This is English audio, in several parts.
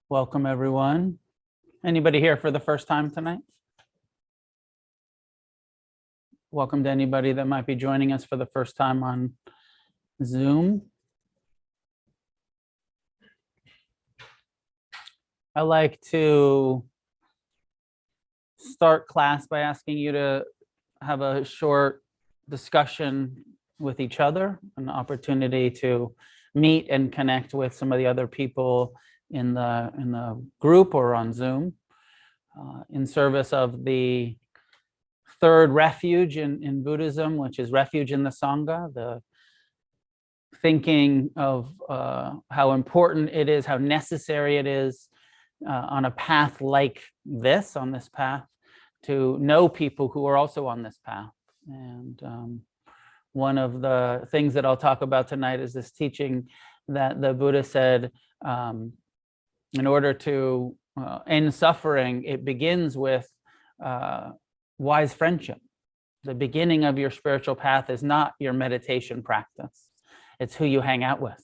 Welcome, everyone. Anybody here for the first time tonight? Welcome to anybody that might be joining us for the first time on Zoom. I like to start class by asking you to have a short discussion with each other, an opportunity to meet and connect with some of the other people in the group or on Zoom, in service of the third refuge in Buddhism, which is refuge in the Sangha, the thinking of how important it is, how necessary it is on a path like this, on this path, to know people who are also on this path. And one of the things that I'll talk about tonight is this teaching that the Buddha said, in order to end suffering, it begins with wise friendship. The beginning of your spiritual path is not your meditation practice. It's who you hang out with.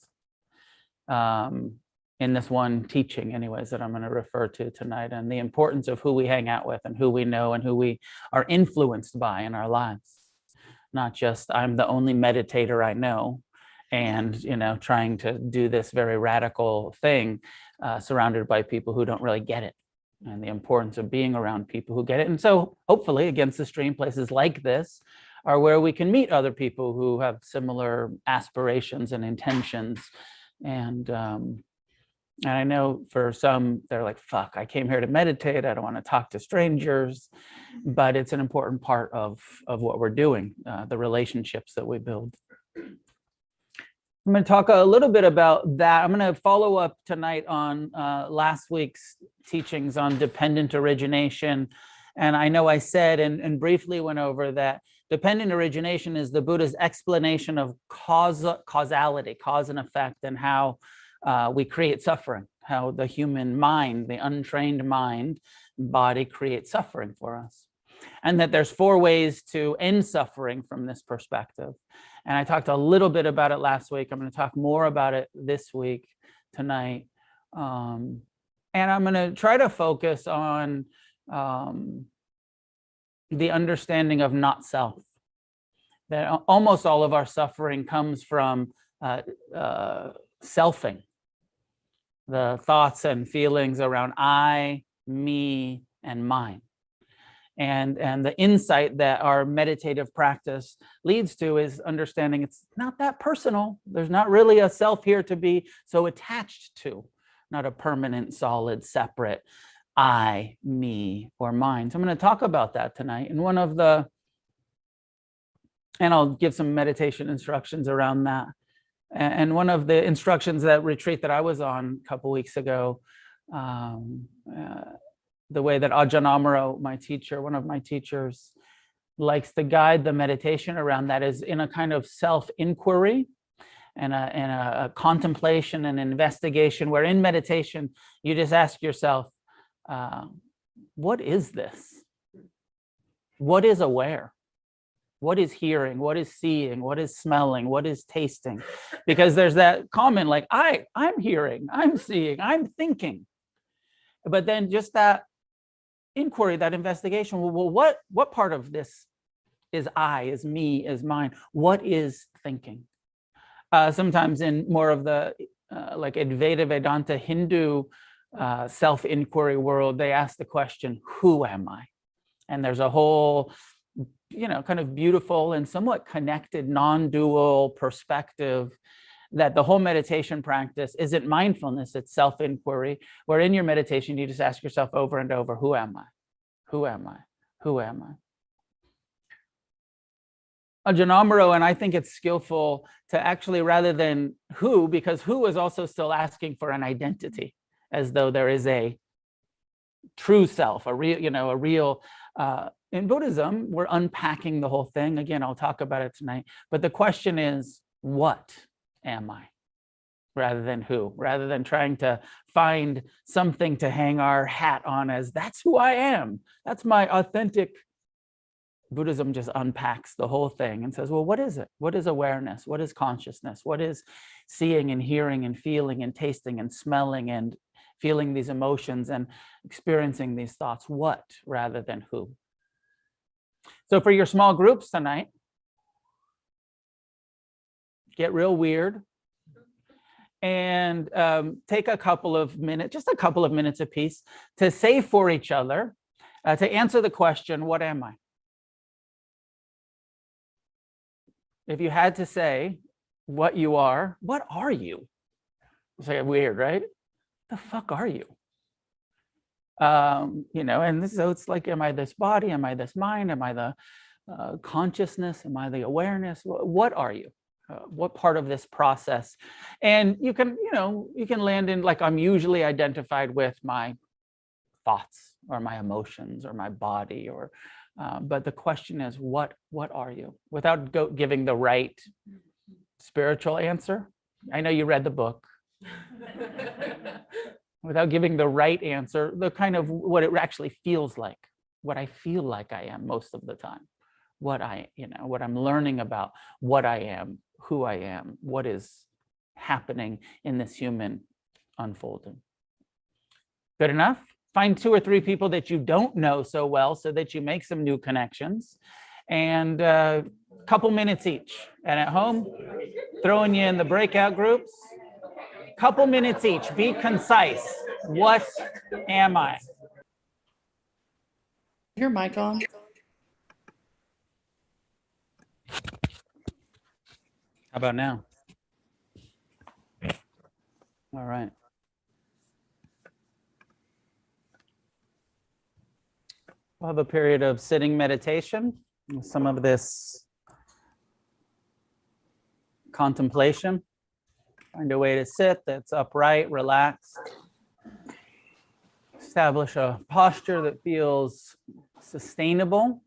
In this one teaching, anyways, that I'm going to refer to tonight, and the importance of who we hang out with and who we know and who we are influenced by in our lives. Not just, I'm the only meditator I know, and trying to do this very radical thing surrounded by people who don't really get it, and the importance of being around people who get it. And so hopefully against the stream, places like this are where we can meet other people who have similar aspirations and intentions. And I know for some, they're like, fuck, I came here to meditate. I don't want to talk to strangers. But it's an important part of what we're doing, the relationships that we build. I'm going to talk a little bit about that. I'm going to follow up tonight on last week's teachings on dependent origination. And I know I said and briefly went over that dependent origination is the Buddha's explanation of causality, cause and effect, and how we create suffering, how the human mind, the untrained mind, body creates suffering for us. And that there's 4 ways to end suffering from this perspective. And I talked a little bit about it last week. I'm going to talk more about it this week, tonight. And I'm going to try to focus on the understanding of not self. That almost all of our suffering comes from selfing. The thoughts and feelings around I, me, and mine. And the insight that our meditative practice leads to is understanding it's not that personal. There's not really a self here to be so attached to, not a permanent, solid, separate I, me, or mine. So I'm going to talk about that tonight. And I'll give some meditation instructions around that. And one of the instructions, that retreat that I was on a couple weeks ago, the way that Ajahn Amaro, my teacher, one of my teachers, likes to guide the meditation around that is in a kind of self-inquiry and a contemplation and investigation, where in meditation, you just ask yourself, what is this? What is aware? What is hearing? What is seeing? What is smelling? What is tasting? Because there's that common, like, I'm hearing, I'm seeing, I'm thinking. But then just that inquiry, that investigation, well, what part of this is I, is me, is mine? What is thinking? Sometimes in more of the like Advaita Vedanta Hindu self-inquiry world, they ask the question, who am I? And there's a whole kind of beautiful and somewhat connected non-dual perspective that the whole meditation practice isn't mindfulness, it's self-inquiry, where in your meditation, you just ask yourself over and over, who am I? Who am I? Who am I? Ajahn Amaro, and I think it's skillful to actually, rather than who, because who is also still asking for an identity, as though there is a true self, a real, in Buddhism, we're unpacking the whole thing. Again, I'll talk about it tonight. But the question is, what am I? Rather than who, rather than trying to find something to hang our hat on as that's who I am. That's my authentic. Buddhism just unpacks the whole thing and says, well, what is it? What is awareness? What is consciousness? What is seeing and hearing and feeling and tasting and smelling and feeling these emotions and experiencing these thoughts. What rather than who? So for your small groups tonight, get real weird and take a couple of minutes, just a couple of minutes apiece, to say for each other, to answer the question, what am I? If you had to say what you are, what are you? It's like weird, right? The fuck are you? You know, and so it's like, am I this body? Am I this mind? Am I the consciousness? Am I the awareness? What are you? What part of this process? And you can, you know, you can land in like, I'm usually identified with my thoughts or my emotions or my body, or but the question is, what are you? Without giving the right spiritual answer. I know you read the book. Without giving the right answer, the kind of what it actually feels like, what I feel like I am most of the time, what I'm learning about what I am, who I am, what is happening in this human unfolding. Good enough? Find 2 or 3 people that you don't know so well so that you make some new connections, and a couple minutes each. And at home, throwing you in the breakout groups, couple minutes each, be concise. What am I? Your mic on? How about now? All right. We'll have a period of sitting meditation, some of this contemplation. Find a way to sit that's upright, relaxed. Establish a posture that feels sustainable,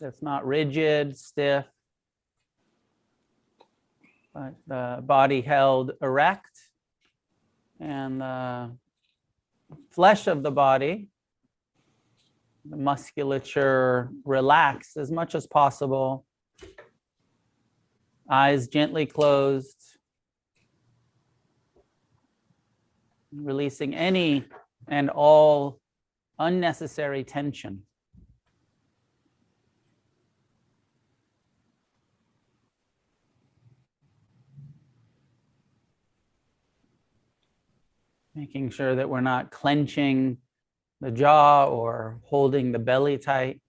that's not rigid, stiff, but the body held erect, and the flesh of the body, the musculature relaxed as much as possible. Eyes gently closed, releasing any and all unnecessary tension. Making sure that we're not clenching the jaw or holding the belly tight.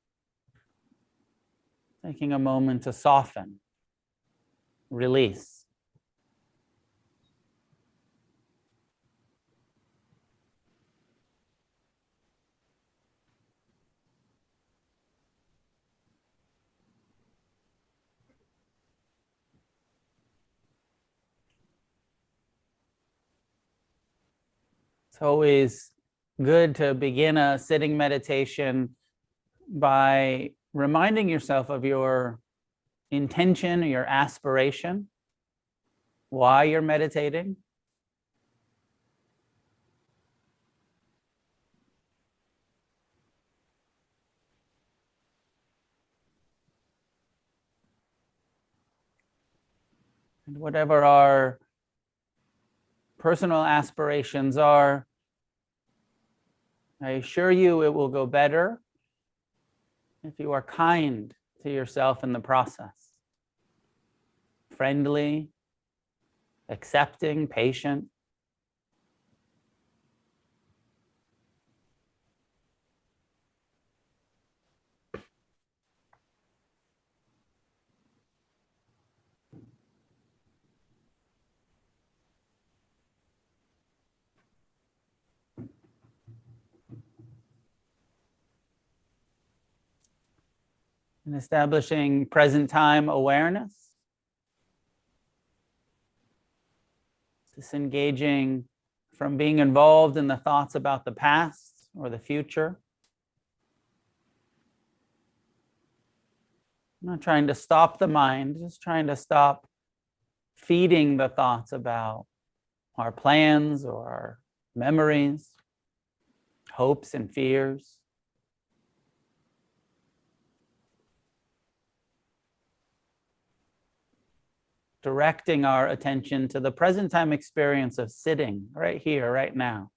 Taking a moment to soften, release. It's always good to begin a sitting meditation by reminding yourself of your intention or your aspiration, why you're meditating. And whatever our personal aspirations are, I assure you it will go better if you are kind to yourself in the process. Friendly, accepting, patient. And establishing present time awareness. Disengaging from being involved in the thoughts about the past or the future. I'm not trying to stop the mind, just trying to stop feeding the thoughts about our plans or our memories, hopes and fears. Directing our attention to the present time experience of sitting right here, right now,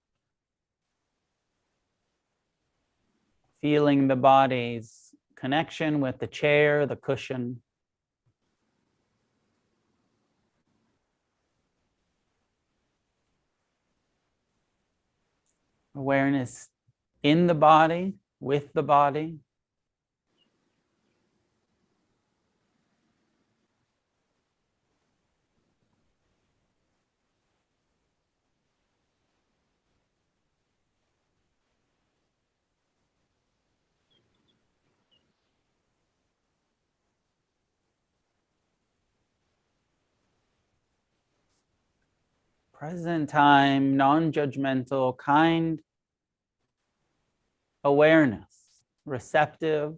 Feeling the body's connection with the chair, the cushion. Awareness in the body, with the body. Present time, non-judgmental, kind awareness, receptive,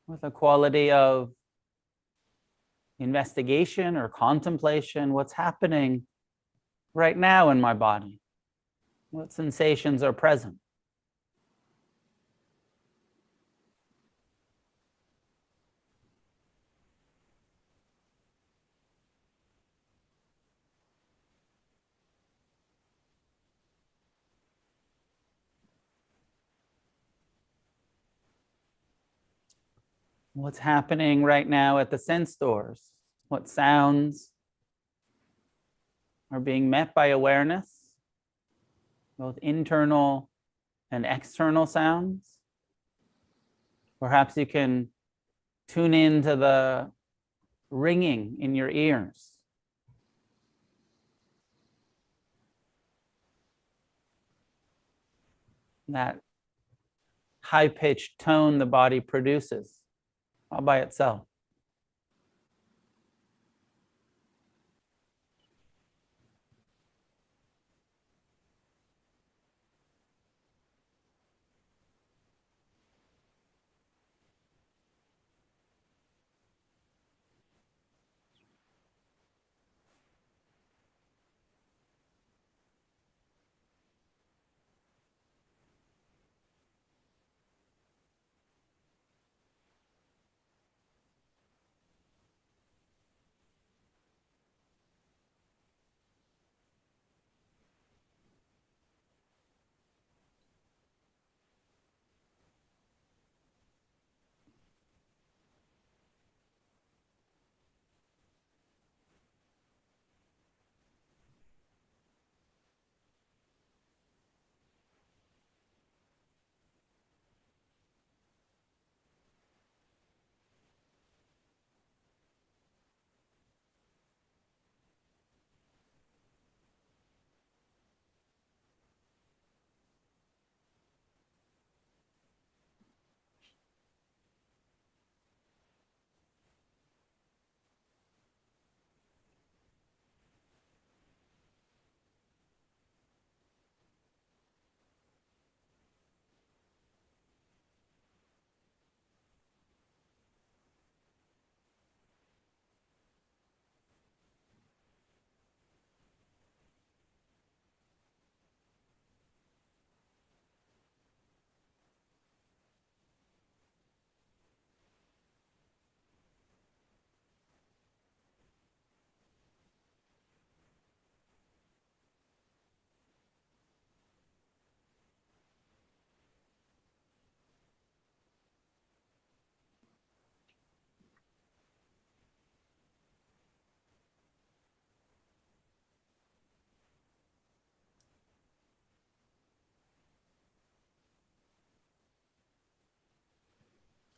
with a quality of investigation or contemplation. What's happening right now in my body? What sensations are present? What's happening right now at the sense doors? What sounds are being met by awareness, both internal and external sounds? Perhaps you can tune into the ringing in your ears. That high-pitched tone the body produces all by itself.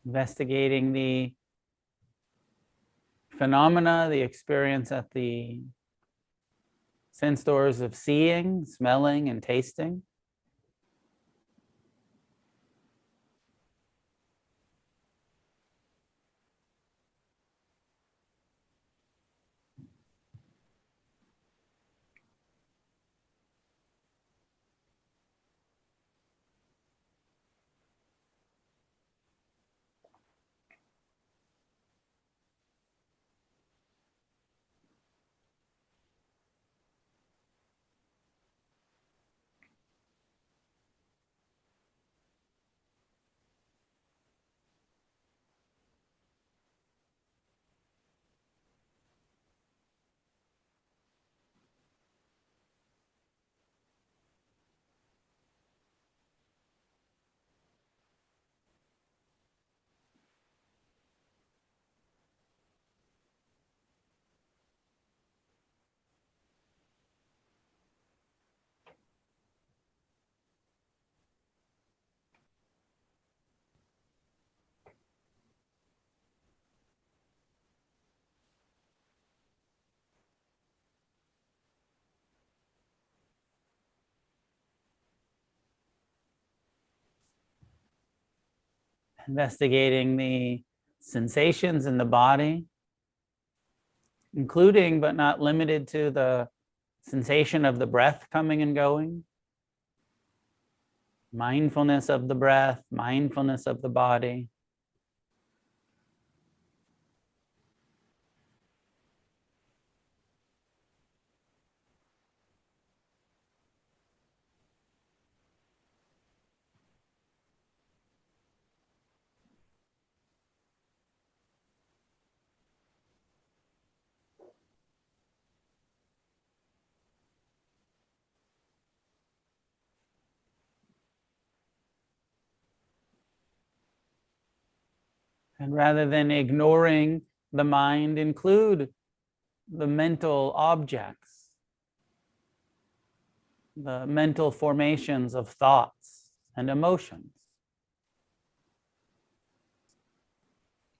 Investigating the phenomena, the experience at the sense doors of seeing, smelling, and tasting. Investigating the sensations in the body, including but not limited to the sensation of the breath coming and going. Mindfulness of the breath, mindfulness of the body. And rather than ignoring the mind, include the mental objects, the mental formations of thoughts and emotions.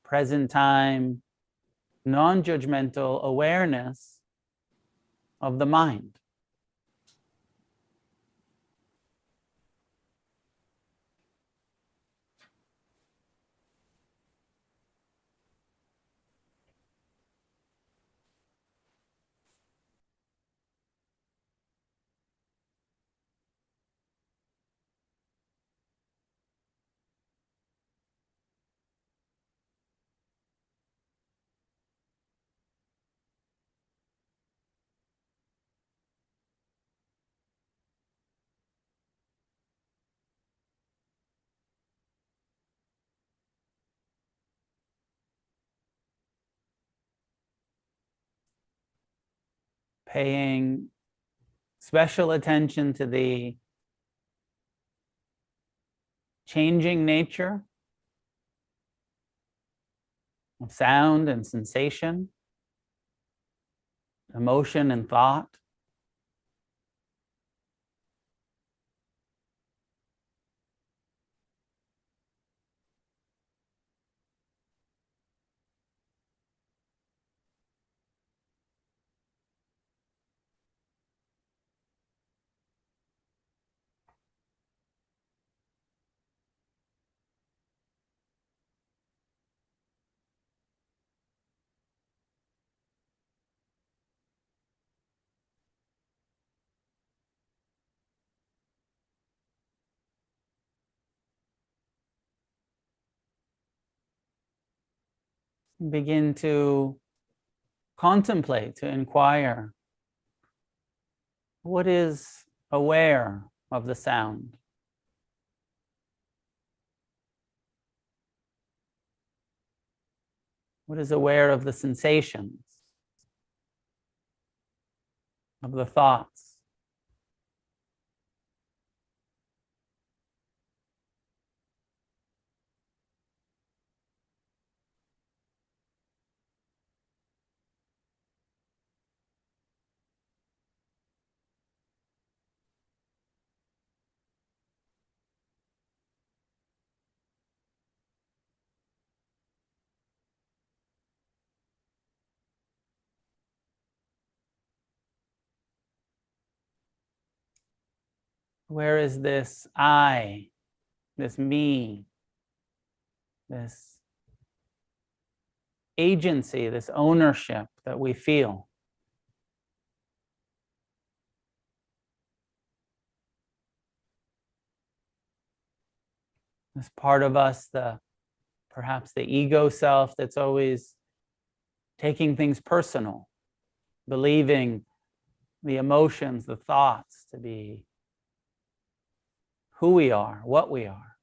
Present time, non-judgmental awareness of the mind. Paying special attention to the changing nature of sound and sensation, emotion and thought. Begin to contemplate, to inquire, what is aware of the sound? What is aware of the sensations, of the thoughts? Where is this I, this me, this agency, this ownership that we feel? This part of us, perhaps the ego self that's always taking things personal, believing the emotions, the thoughts to be who we are, what we are.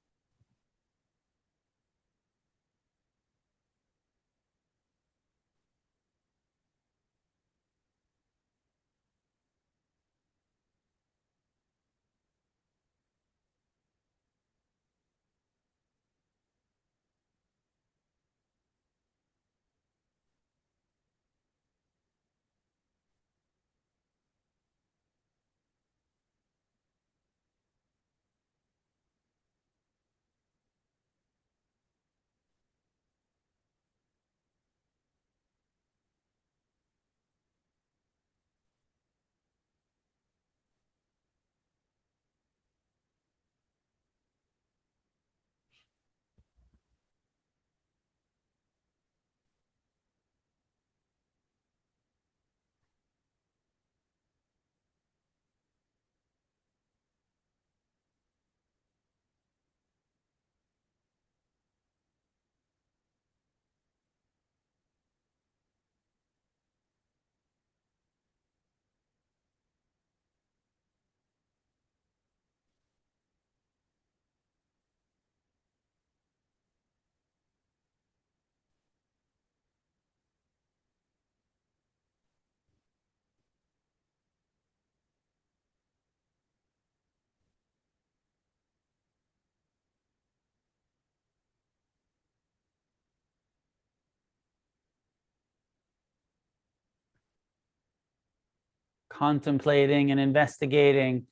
contemplating and investigating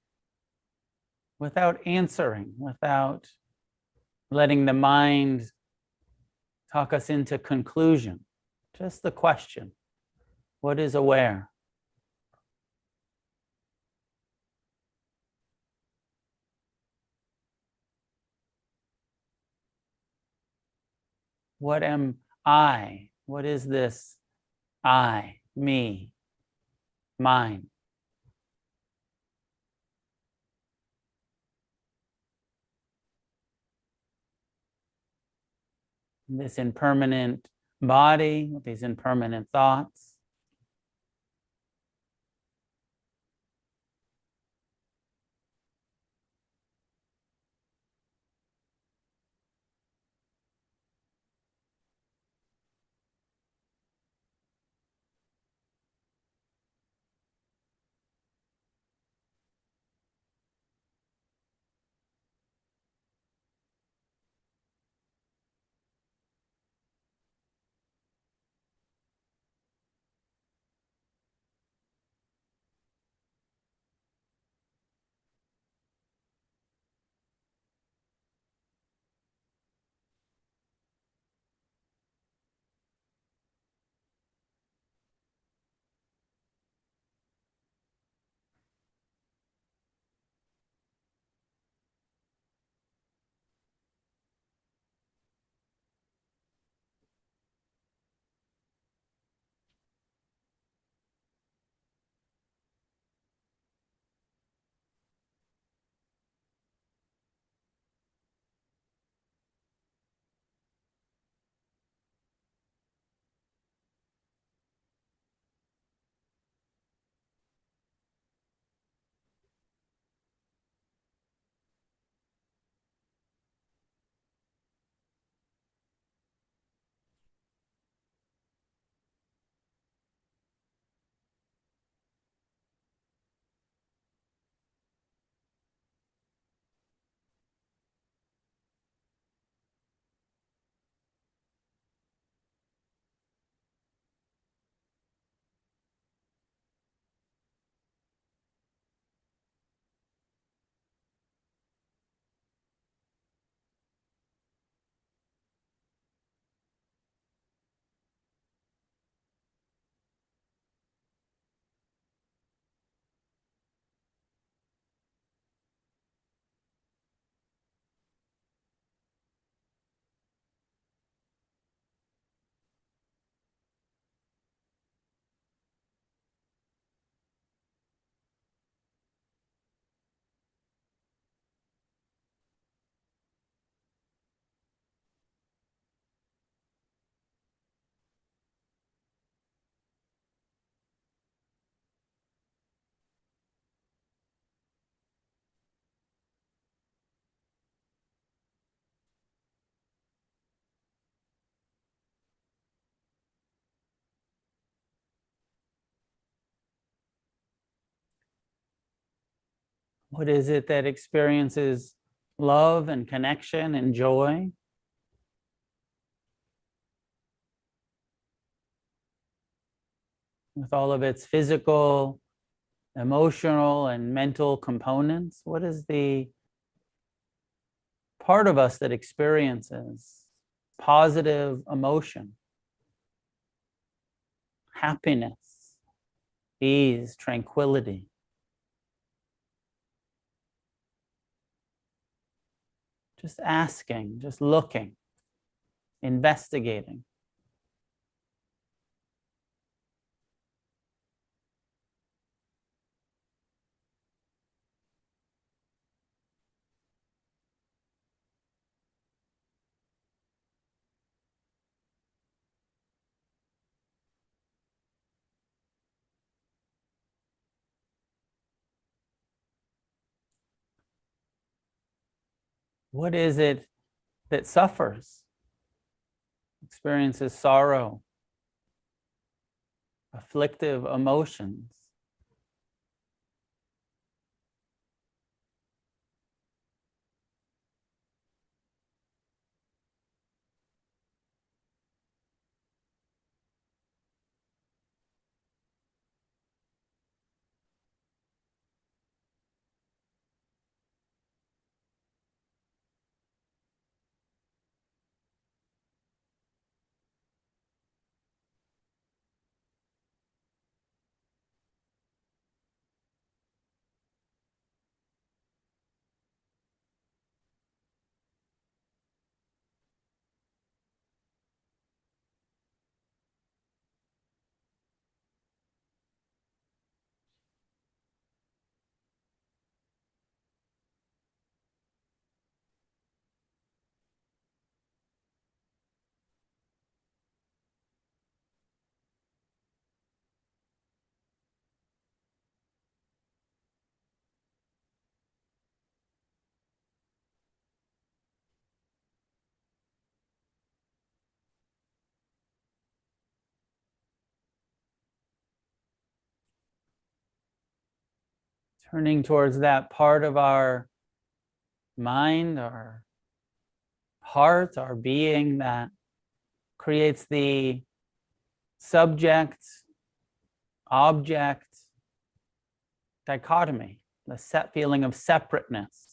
without answering, without letting the mind talk us into conclusion. Just the question, what is aware? What am I? What is this I, me, mine? This impermanent body with these impermanent thoughts. What is it that experiences love and connection and joy? With all of its physical, emotional, and mental components? What is the part of us that experiences positive emotion, happiness, ease, tranquility? Just asking, just looking, investigating. What is it that suffers, experiences sorrow, afflictive emotions? Turning towards that part of our mind, our heart, our being that creates the subject object dichotomy, the set feeling of separateness.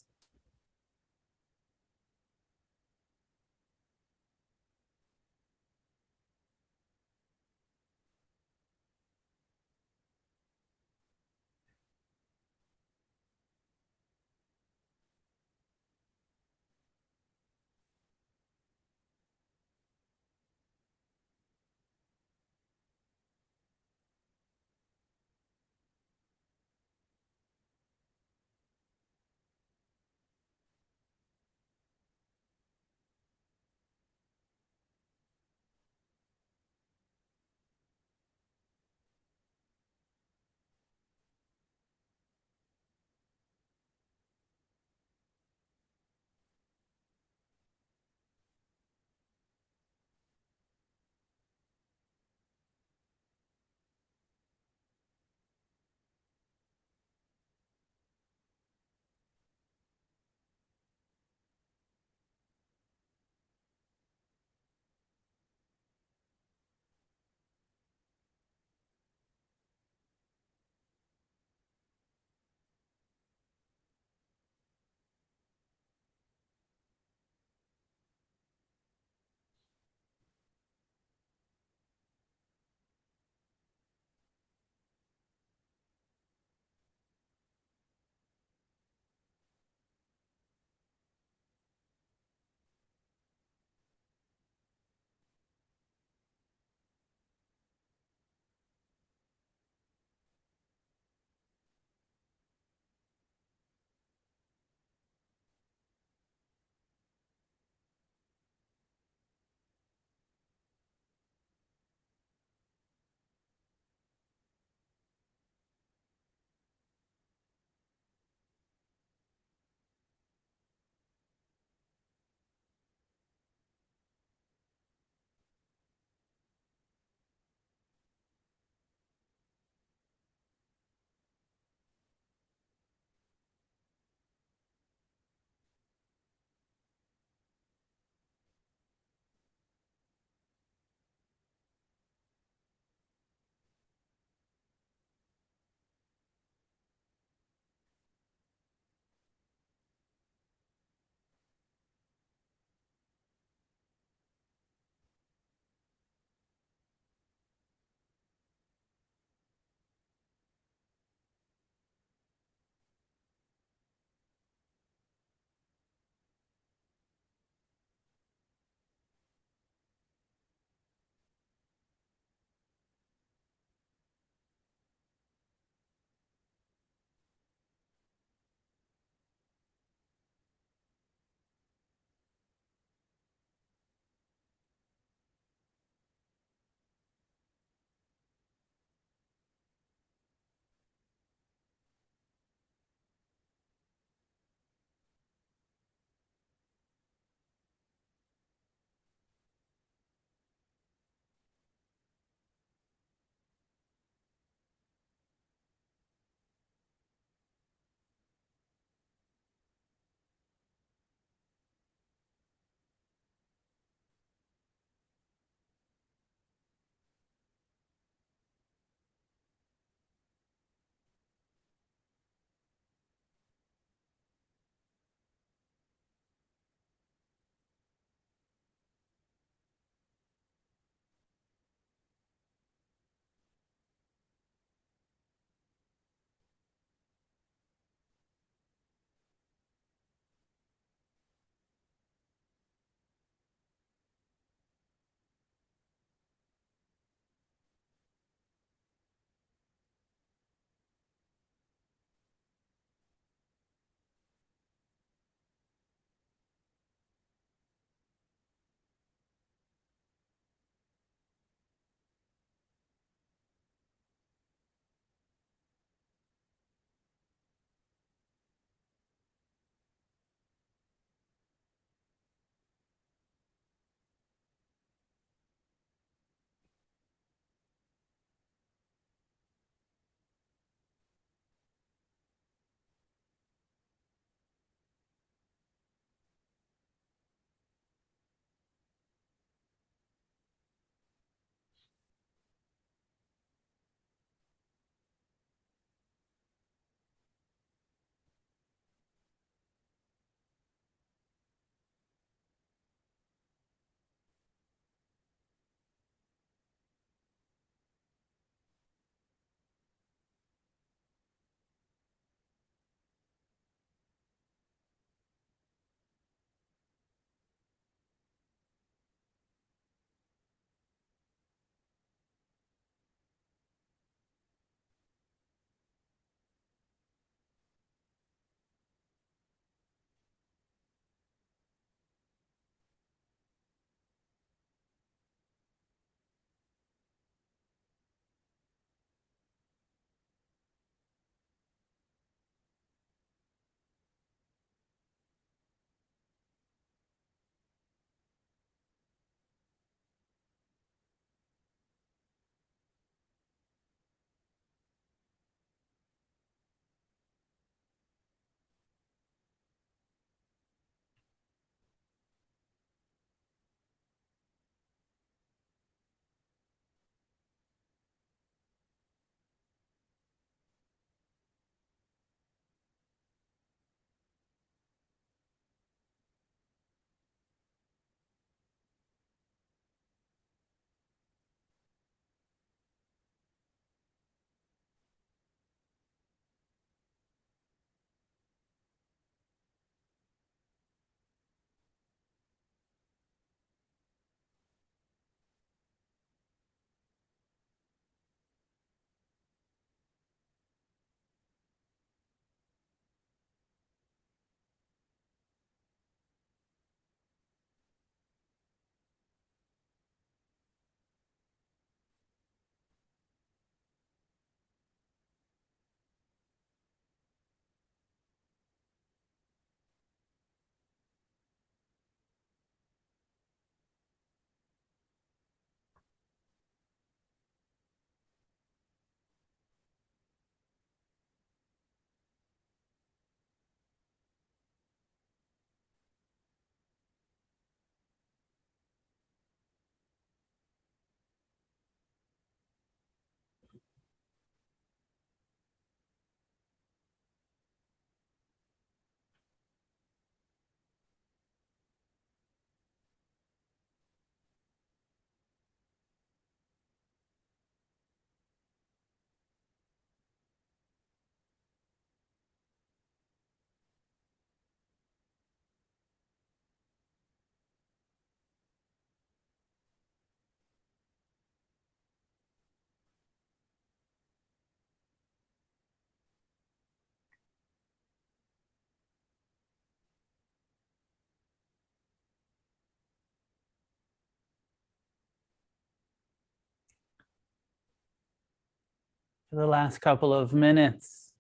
For the last couple of minutes,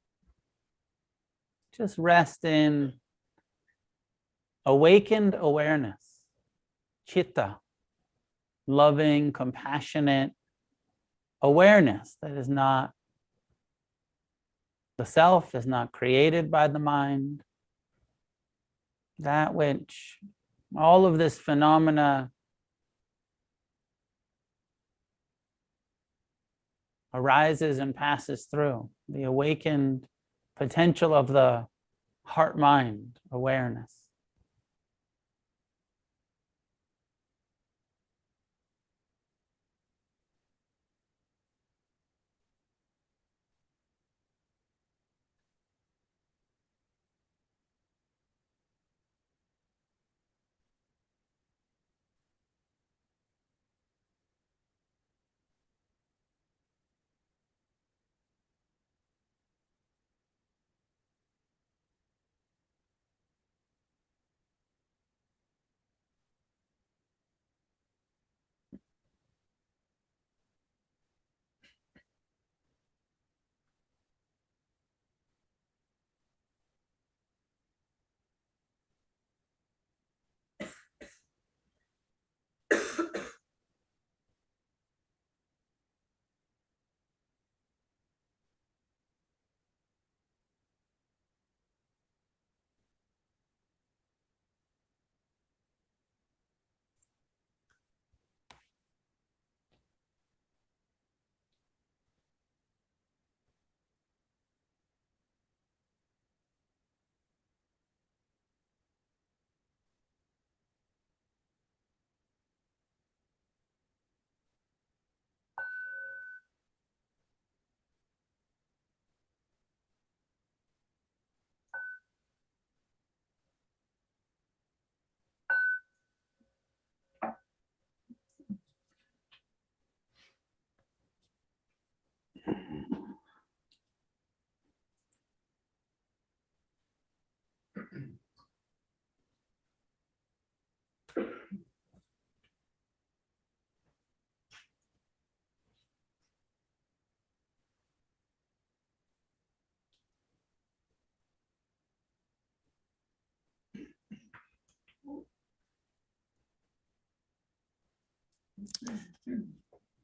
just rest in awakened awareness, chitta, loving, compassionate awareness that is not the self, is not created by the mind. That which all of this phenomena arises and passes through, the awakened potential of the heart-mind awareness.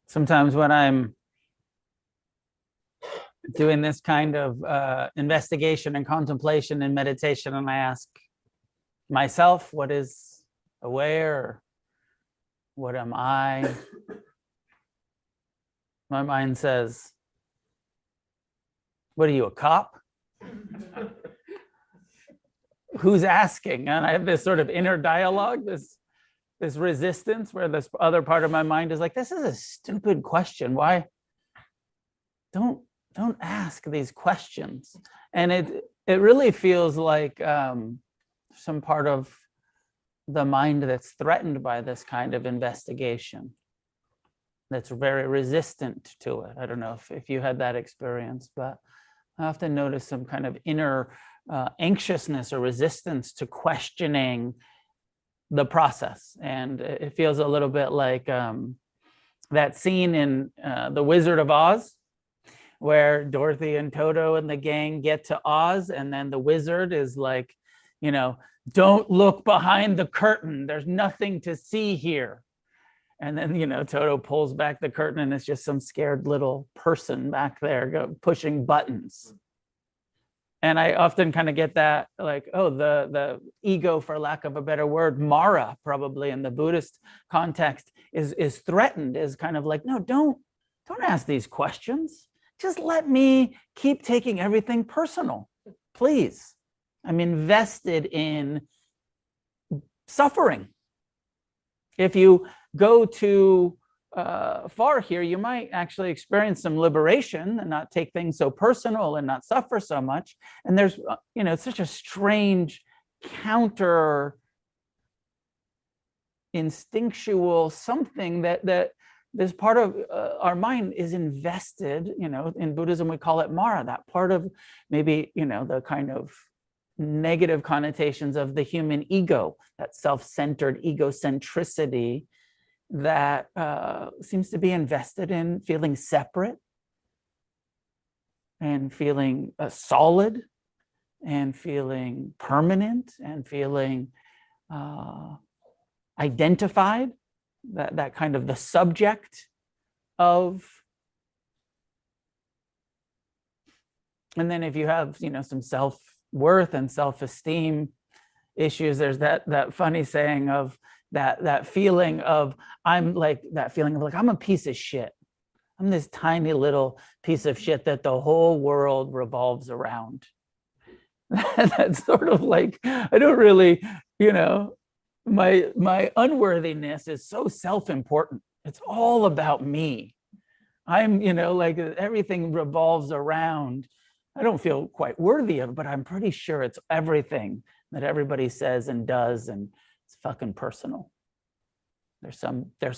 Sometimes when I'm doing this kind of investigation and contemplation and meditation, and I ask myself, what is aware? What am I? My mind says, what are you, a cop? Who's asking? And I have this sort of inner dialogue, this resistance where this other part of my mind is like, this is a stupid question. Why? Don't ask these questions. And it really feels like some part of the mind that's threatened by this kind of investigation, that's very resistant to it. I don't know if you had that experience, but I often notice some kind of inner anxiousness or resistance to questioning the process. And it feels a little bit like that scene in The Wizard of Oz, where Dorothy and Toto and the gang get to Oz, and then the wizard is like, don't look behind the curtain. There's nothing to see here. And then, Toto pulls back the curtain and it's just some scared little person back there pushing buttons. And I often kind of get that, like, oh, the ego, for lack of a better word, Mara, probably in the Buddhist context, is threatened, is kind of like, no, don't ask these questions. Just let me keep taking everything personal, please. I'm invested in suffering. If you go too far here, you might actually experience some liberation and not take things so personal and not suffer so much. And there's, such a strange counter instinctual something that this part of our mind is invested, in Buddhism, we call it Mara, that part of maybe, the kind of negative connotations of the human ego, that self-centered egocentricity that seems to be invested in feeling separate, and feeling solid and feeling permanent and feeling identified, that kind of the subject of. And then if you have, some self-worth and self-esteem issues, there's that funny saying of that feeling of I'm a piece of shit. I'm this tiny little piece of shit that the whole world revolves around. That's sort of like, I don't really, my unworthiness is so self-important. It's all about me. I'm, like everything revolves around. I don't feel quite worthy of it, but I'm pretty sure it's everything that everybody says and does, and it's fucking personal. There's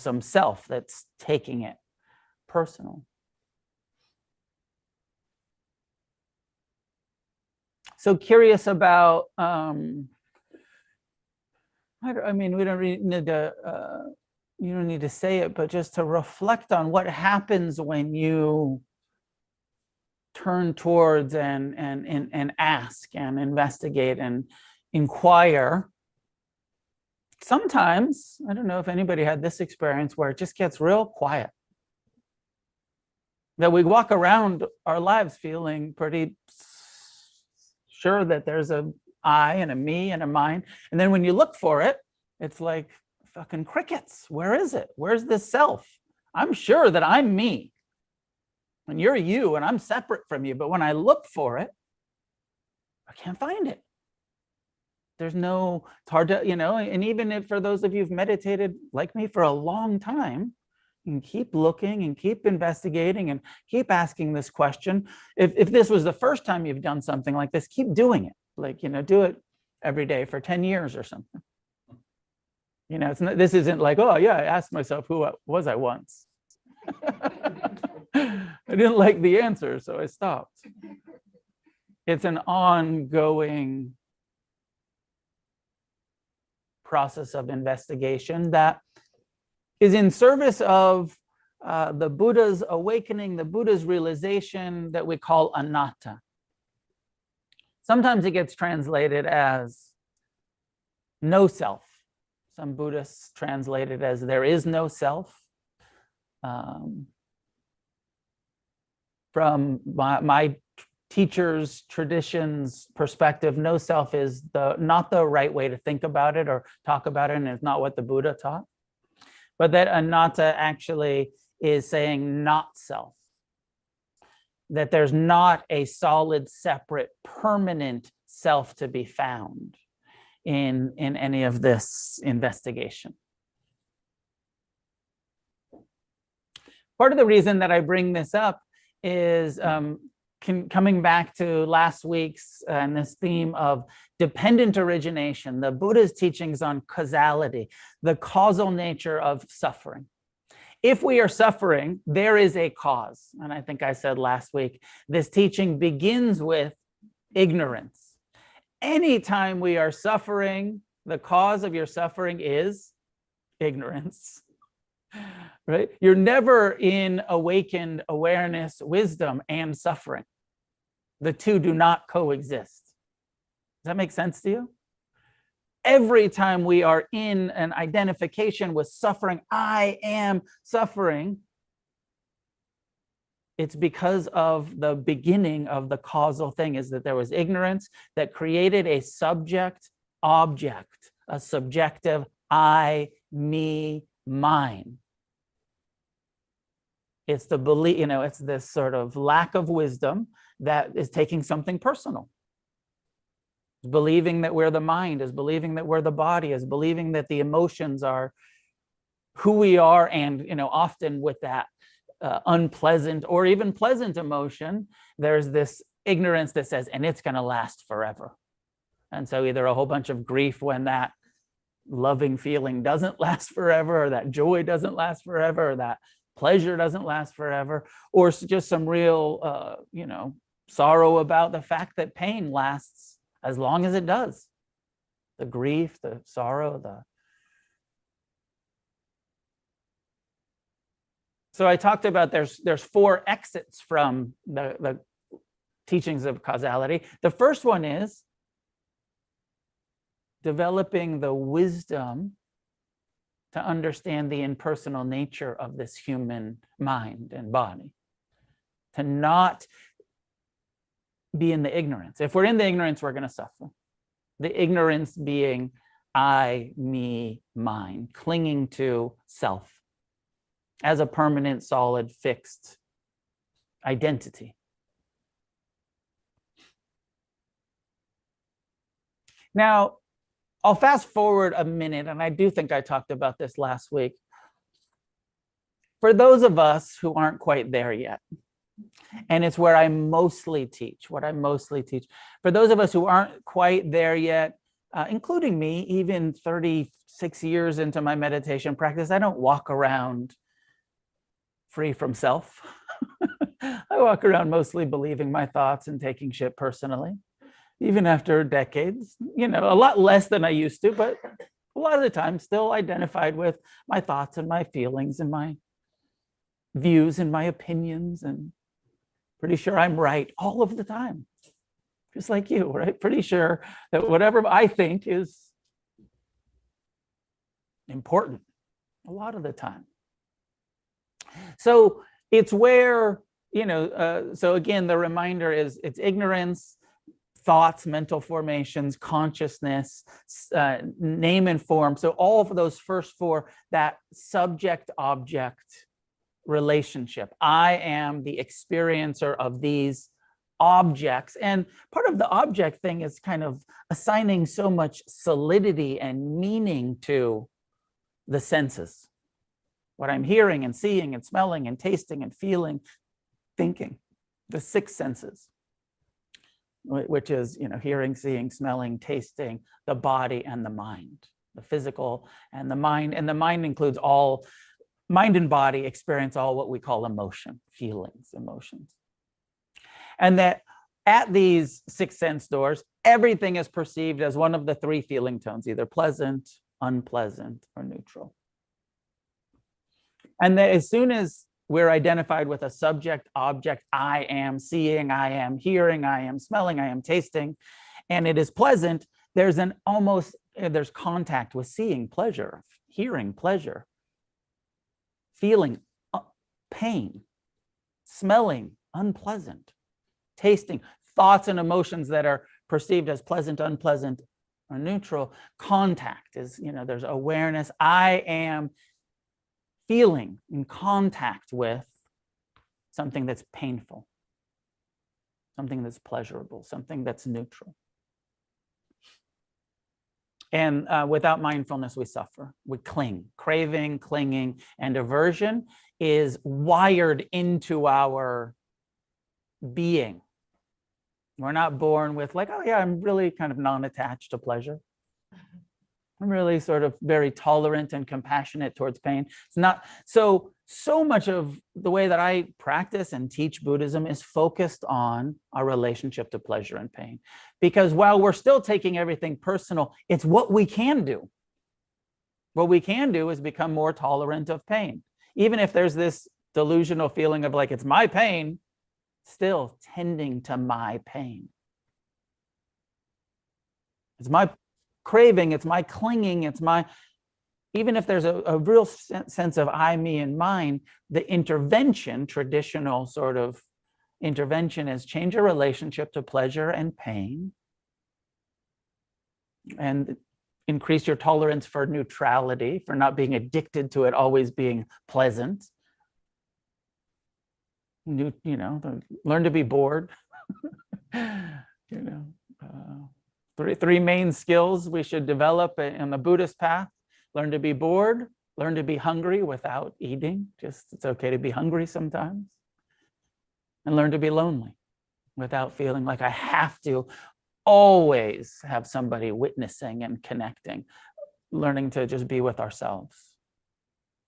some self that's taking it personal. So curious about, we don't really need to, you don't need to say it, but just to reflect on what happens when you turn towards and ask and investigate and inquire. Sometimes, I don't know if anybody had this experience where it just gets real quiet. That we walk around our lives feeling pretty sure that there's a I and a me and a mine. And then when you look for it, it's like fucking crickets. Where is it? Where's this self? I'm sure that I'm me. And you're you, and I'm separate from you. But when I look for it, I can't find it. There's no, it's hard to, and even if for those of you who've meditated like me for a long time, you can keep looking and keep investigating and keep asking this question. If this was the first time you've done something like this, keep doing it. Like, do it every day for 10 years or something. It's not, this isn't like, oh yeah, I asked myself who was I once. I didn't like the answer, so I stopped. It's an ongoing process of investigation that is in service of the Buddha's awakening, the Buddha's realization that we call anatta. Sometimes it gets translated as no self. Some Buddhists translate it as there is no self. From my teacher's tradition's perspective, no self is not the right way to think about it or talk about it, and it's not what the Buddha taught. But that anatta actually is saying not self. That there's not a solid, separate, permanent self to be found in any of this investigation. Part of the reason that I bring this up is coming back to last week's and this theme of dependent origination, the Buddha's teachings on causality, the causal nature of suffering. If we are suffering, there is a cause. And I think I said last week, this teaching begins with ignorance. Anytime we are suffering, the cause of your suffering is ignorance. Right? You're never in awakened awareness, wisdom, and suffering. The two do not coexist. Does that make sense to you? Every time we are in an identification with suffering, I am suffering, it's because of the beginning of the causal thing, is that there was ignorance that created a subject object, a subjective I, me, mine. It's the belief, it's this sort of lack of wisdom that is taking something personal. It's believing that we're the mind, is believing that we're the body, is believing that the emotions are who we are, and often with that unpleasant or even pleasant emotion, there's this ignorance that says, and it's going to last forever. And so either a whole bunch of grief when that loving feeling doesn't last forever, or that joy doesn't last forever, or that pleasure doesn't last forever, or just some real, sorrow about the fact that pain lasts as long as it does. The grief, the sorrow, So I talked about there's 4 exits from the teachings of causality. The first one is developing the wisdom to understand the impersonal nature of this human mind and body, to not be in the ignorance. If we're in the ignorance, we're going to suffer. The ignorance being I, me, mine, clinging to self as a permanent, solid, fixed identity. Now, I'll fast forward a minute, and I do think I talked about this last week. For those of us who aren't quite there yet, and it's where I mostly teach, what I mostly teach. For those of us who aren't quite there yet, including me, even 36 years into my meditation practice, I don't walk around free from self. I walk around mostly believing my thoughts and taking shit personally, even after decades, a lot less than I used to, but a lot of the time still identified with my thoughts and my feelings and my views and my opinions, and pretty sure I'm right all of the time, just like you, right? Pretty sure that whatever I think is important a lot of the time. So it's where, so again, the reminder is it's ignorance, thoughts, mental formations, consciousness, name and form. So all of those first four, that subject-object relationship. I am the experiencer of these objects. And part of the object thing is kind of assigning so much solidity and meaning to the senses. What I'm hearing and seeing and smelling and tasting and feeling, thinking, the six senses, which is, hearing, seeing, smelling, tasting, the body and the mind, the physical and the mind. And the mind includes all, mind and body experience all what we call emotion, feelings, emotions. And that at these six sense doors, everything is perceived as one of the three feeling tones, either pleasant, unpleasant, or neutral. And that as soon as we're identified with a subject, object, I am seeing, I am hearing, I am smelling, I am tasting, and it is pleasant, there's contact with seeing, pleasure, hearing, pleasure, feeling, pain, smelling, unpleasant, tasting, thoughts and emotions that are perceived as pleasant, unpleasant, or neutral. Contact is, there's awareness. I am feeling in contact with something that's painful, something that's pleasurable, something that's neutral. And without mindfulness, we suffer, we cling. Craving, clinging, and aversion is wired into our being. We're not born with like, oh yeah, I'm really kind of non-attached to pleasure. I'm really sort of very tolerant and compassionate towards pain. It's not so much of the way that I practice and teach Buddhism is focused on our relationship to pleasure and pain. Because while we're still taking everything personal, it's what we can do. What we can do is become more tolerant of pain. Even if there's this delusional feeling of like, it's my pain, still tending to my pain. It's my craving, it's my clinging, it's my, even if there's a real sense of I, me, and mine, the intervention, traditional sort of intervention is change your relationship to pleasure and pain and increase your tolerance for neutrality, for not being addicted to it always being pleasant. Learn to be bored. Three main skills we should develop in the Buddhist path: learn to be bored, learn to be hungry without eating. Just it's okay to be hungry sometimes, and learn to be lonely without feeling like I have to always have somebody witnessing and connecting. Learning to just be with ourselves,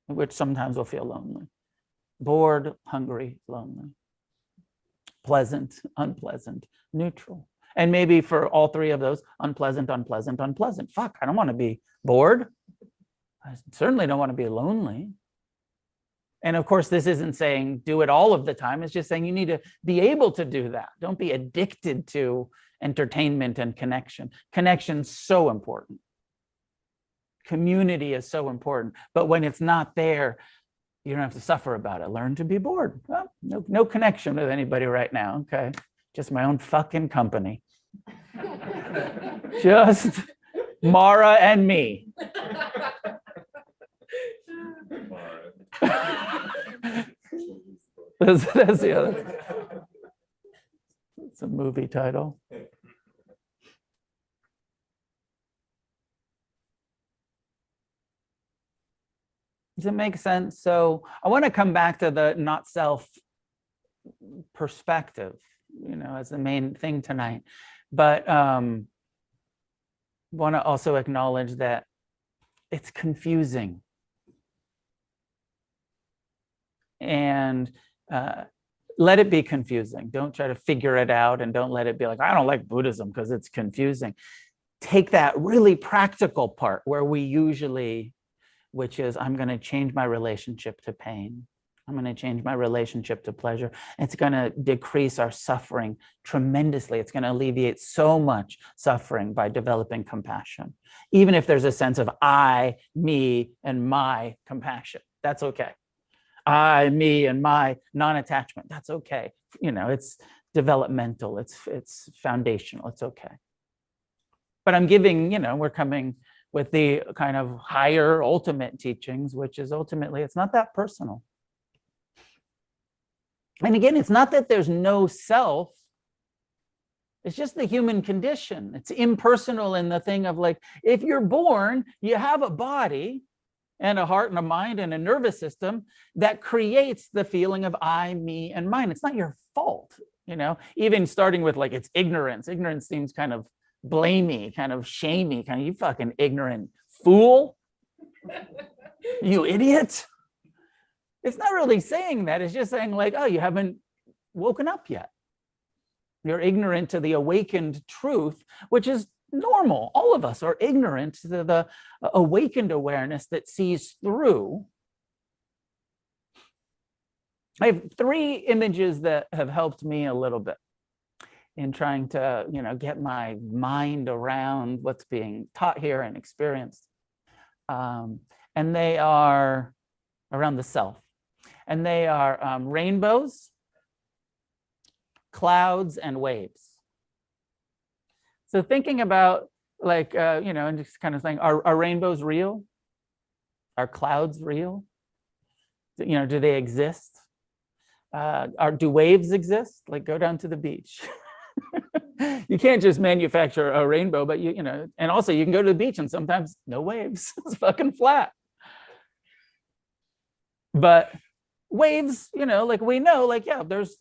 which sometimes will feel lonely. Bored, hungry, lonely, pleasant, unpleasant, neutral. And maybe for all three of those, unpleasant, unpleasant, unpleasant. Fuck, I don't want to be bored. I certainly don't want to be lonely. And of course, this isn't saying do it all of the time. It's just saying you need to be able to do that. Don't be addicted to entertainment and connection. Connection's so important. Community is so important. But when it's not there, you don't have to suffer about it. Learn to be bored. Well, no connection with anybody right now. Okay. Just my own fucking company. Just Mara and me. That's the other. It's a movie title. Does it make sense? So I want to come back to the not self perspective, as the main thing tonight. But want to also acknowledge that it's confusing. And let it be confusing. Don't try to figure it out, and don't let it be like, I don't like Buddhism because it's confusing. Take that really practical part where we usually, which is, I'm going to change my relationship to pain. I'm going to change my relationship to pleasure. It's going to decrease our suffering tremendously. It's going to alleviate so much suffering by developing compassion. Even if there's a sense of I, me, and my compassion, that's okay. I, me, and my non-attachment, that's okay. It's developmental, it's foundational, it's okay. But I'm giving, we're coming with the kind of higher ultimate teachings, which is ultimately, it's not that personal. And again, it's not that there's no self. It's just the human condition. It's impersonal in the thing of like, if you're born, you have a body and a heart and a mind and a nervous system that creates the feeling of I, me, and mine. It's not your fault, even starting with like, it's ignorance. Ignorance seems kind of blamey, kind of shamey, kind of, you fucking ignorant fool, you idiot. It's not really saying that. It's just saying like, oh, you haven't woken up yet. You're ignorant to the awakened truth, which is normal. All of us are ignorant to the awakened awareness that sees through. I have 3 images that have helped me a little bit in trying to, get my mind around what's being taught here and experienced. And they are around the self. And they are rainbows, clouds, and waves. So thinking about like, and just kind of saying, are rainbows real? Are clouds real? Do they exist? Do waves exist? Like, go down to the beach. You can't just manufacture a rainbow, but and also you can go to the beach and sometimes no waves. It's fucking flat. But waves, like we know, like, yeah, there's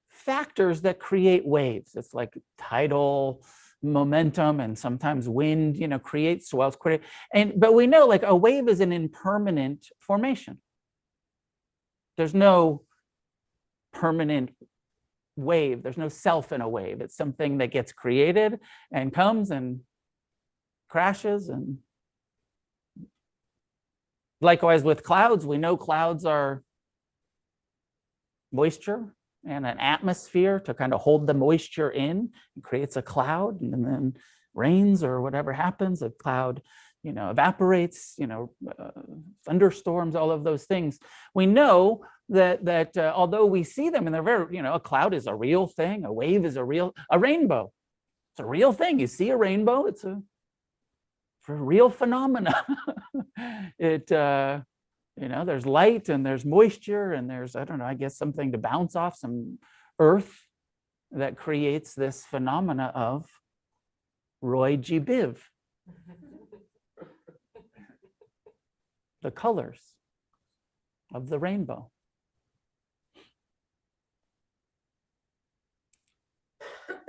factors that create waves. It's like tidal momentum and sometimes wind, creates swells, but we know like a wave is an impermanent formation. There's no permanent wave. There's no self in a wave. It's something that gets created and comes and crashes. And likewise with clouds, we know clouds are moisture and an atmosphere to kind of hold the moisture in. It creates a cloud, and then rains or whatever happens, a cloud, evaporates, thunderstorms, all of those things. We know that although we see them and they're very, a cloud is a real thing, a wave is a rainbow. It's a real thing. You see a rainbow, it's a real phenomena. There's light and there's moisture and there's, I don't know, I guess something to bounce off, some earth that creates this phenomena of Roy G. Biv. The colors of the rainbow.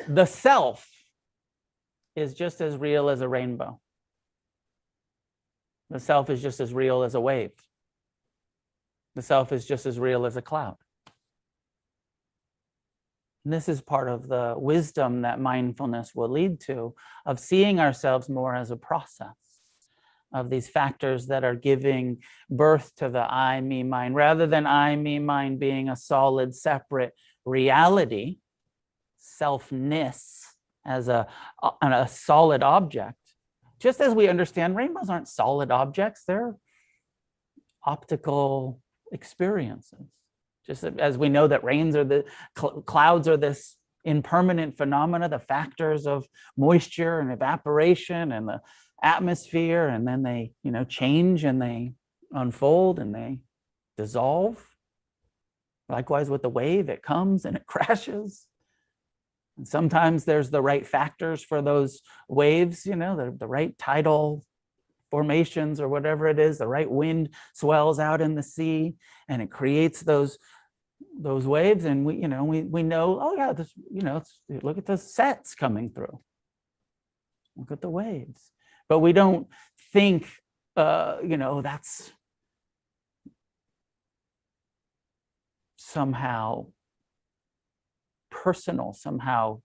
The self is just as real as a rainbow. The self is just as real as a wave. The self is just as real as a cloud. And this is part of the wisdom that mindfulness will lead to, of seeing ourselves more as a process, of these factors that are giving birth to the I, me, mine, rather than I, me, mine being a solid, separate reality, selfness as a solid object. Just as we understand rainbows aren't solid objects, they're optical experiences. Just as we know that rains are the clouds are this impermanent phenomena, the factors of moisture and evaporation and the atmosphere, and then they, change and they unfold and they dissolve. Likewise with the wave, it comes and it crashes. And sometimes there's the right factors for those waves, the right tidal formations or whatever it is, the right wind swells out in the sea and it creates those waves, and we know, oh yeah, this, look at the sets coming through. Look at the waves. But we don't think that's somehow personal, somehow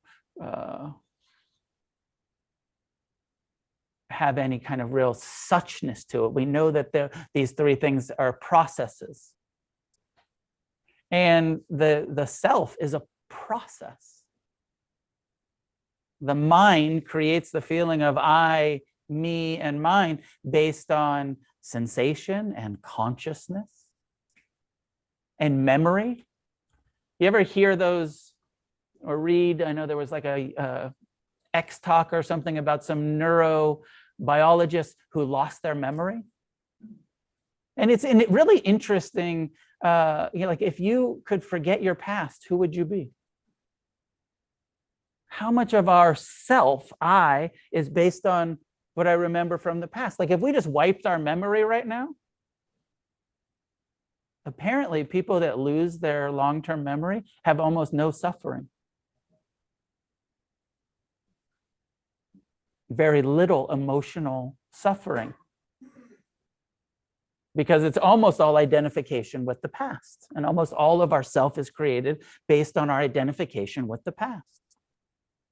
have any kind of real suchness to it. We know that these three things are processes. And the self is a process. The mind creates the feeling of I, me, and mine based on sensation and consciousness and memory. You ever hear those or read? I know there was like a X talk or something about some neurobiologists who lost their memory. And it's really interesting. Like if you could forget your past, who would you be? How much of our self, I, is based on what I remember from the past? Like if we just wiped our memory right now, apparently people that lose their long-term memory have almost no suffering. Very little emotional suffering. Because it's almost all identification with the past. And almost all of our self is created based on our identification with the past.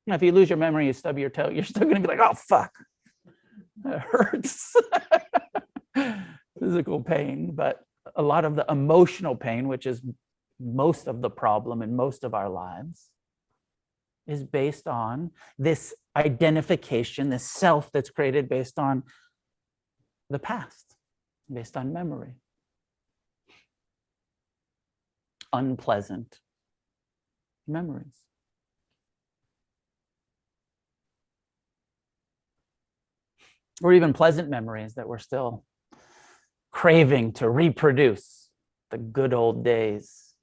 Now, if you lose your memory, you stub your toe, you're still going to be like, oh, fuck. That hurts. Physical pain, but a lot of the emotional pain, which is most of the problem in most of our lives, is based on this identification, this self that's created based on the past, based on memory. Unpleasant memories. Or even pleasant memories that we're still craving to reproduce. The good old days.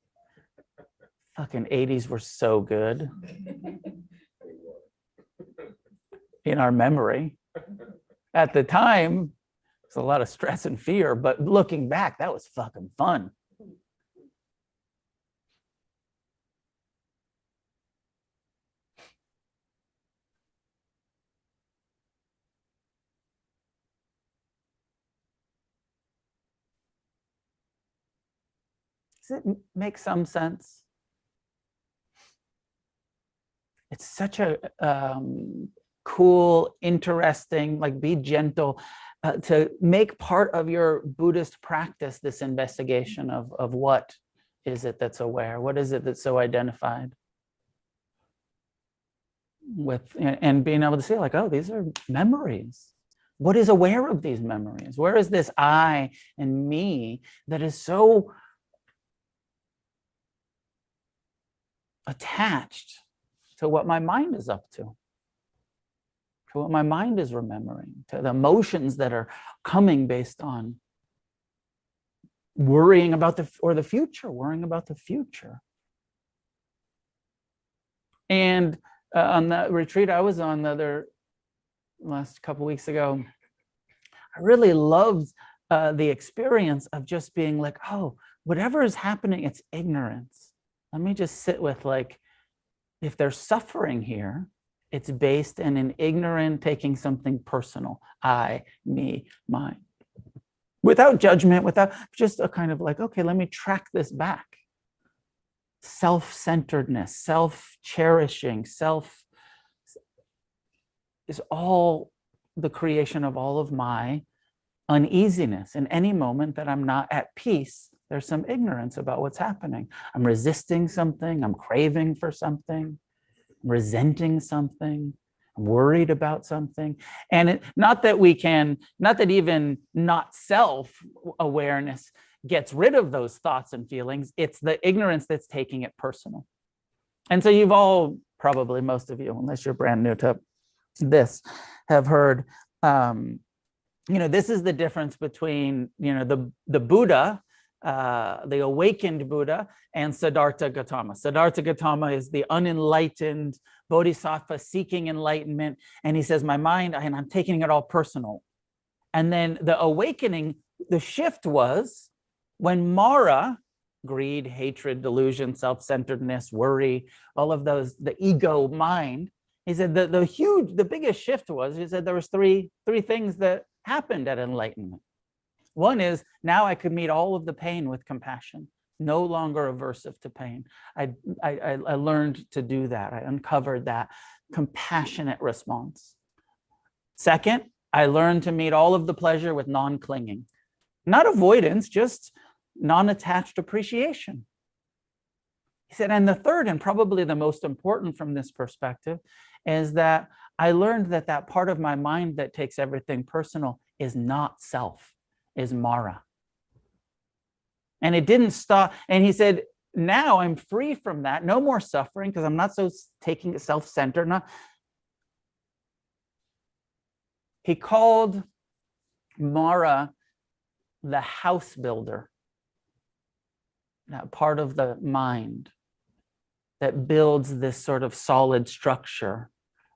Fucking 80s were so good. In our memory. At the time, there's a lot of stress and fear, but looking back, that was fucking fun. Does it make some sense? It's such a cool, interesting, like be gentle, to make part of your Buddhist practice this investigation of what is it that's aware? What is it that's so identified with, and being able to see like, oh, these are memories. What is aware of these memories? Where is this I and me that is so attached to what my mind is up to what my mind is remembering, to the emotions that are coming based on worrying about the future. And on the retreat I was on last couple weeks ago, I really loved the experience of just being like, oh, whatever is happening, it's ignorance. Let me just sit with like, if there's suffering here, it's based in an ignorant taking something personal, I, me, mine. Without judgment, without just a kind of like, okay, let me track this back. Self-centeredness, self-cherishing, self is all the creation of all of my uneasiness. In any moment that I'm not at peace, there's some ignorance about what's happening. I'm resisting something, I'm craving for something, I'm resenting something, I'm worried about something. And not that even not self-awareness gets rid of those thoughts and feelings, it's the ignorance that's taking it personal. And so you've all, probably most of you, unless you're brand new to this, have heard, this is the difference between, the Buddha, the awakened Buddha, and Siddhartha Gautama. Siddhartha Gautama is the unenlightened bodhisattva seeking enlightenment. And he says, my mind, and I'm taking it all personal. And then the awakening, the shift was when Mara, greed, hatred, delusion, self-centeredness, worry, all of those, the ego mind, he said the biggest shift was, he said there was three things that happened at enlightenment. One is, now I could meet all of the pain with compassion, no longer aversive to pain. I learned to do that. I uncovered that compassionate response. Second, I learned to meet all of the pleasure with non-clinging, not avoidance, just non-attached appreciation. He said, and the third, and probably the most important from this perspective, is that I learned that part of my mind that takes everything personal is not self, is Mara. And it didn't stop. And he said, now I'm free from that. No more suffering, because I'm not so taking it self-centered. He called Mara the house builder, that part of the mind that builds this sort of solid structure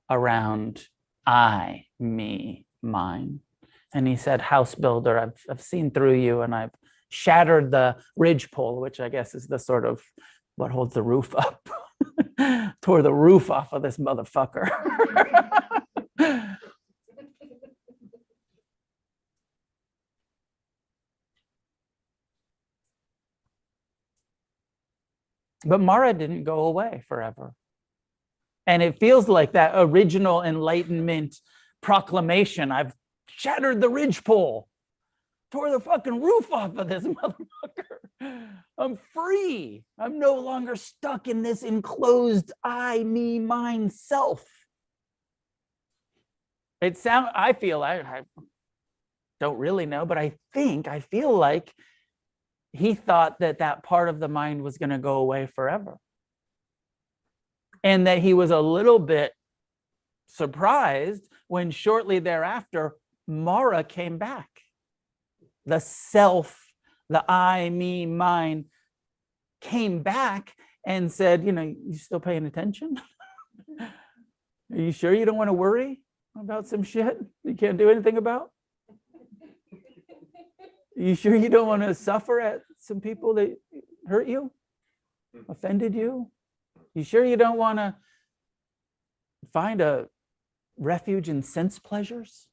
around I, me, mine. And he said, house builder, I've seen through you, and I've shattered the ridgepole, which I guess is the sort of what holds the roof up. Tore the roof off of this motherfucker. But Mara didn't go away forever. And it feels like that original Enlightenment proclamation, I've shattered the ridgepole, tore the fucking roof off of this motherfucker. I'm free. I'm no longer stuck in this enclosed I, me, mine, self. I feel, I don't really know, but I feel like he thought that part of the mind was going to go away forever. And that he was a little bit surprised when shortly thereafter, Mara came back. The self, the I, me, mine came back and said, you still paying attention? Are you sure you don't want to worry about some shit you can't do anything about? You sure you don't want to suffer at some people that hurt you, offended you? You sure you don't want to find a refuge in sense pleasures?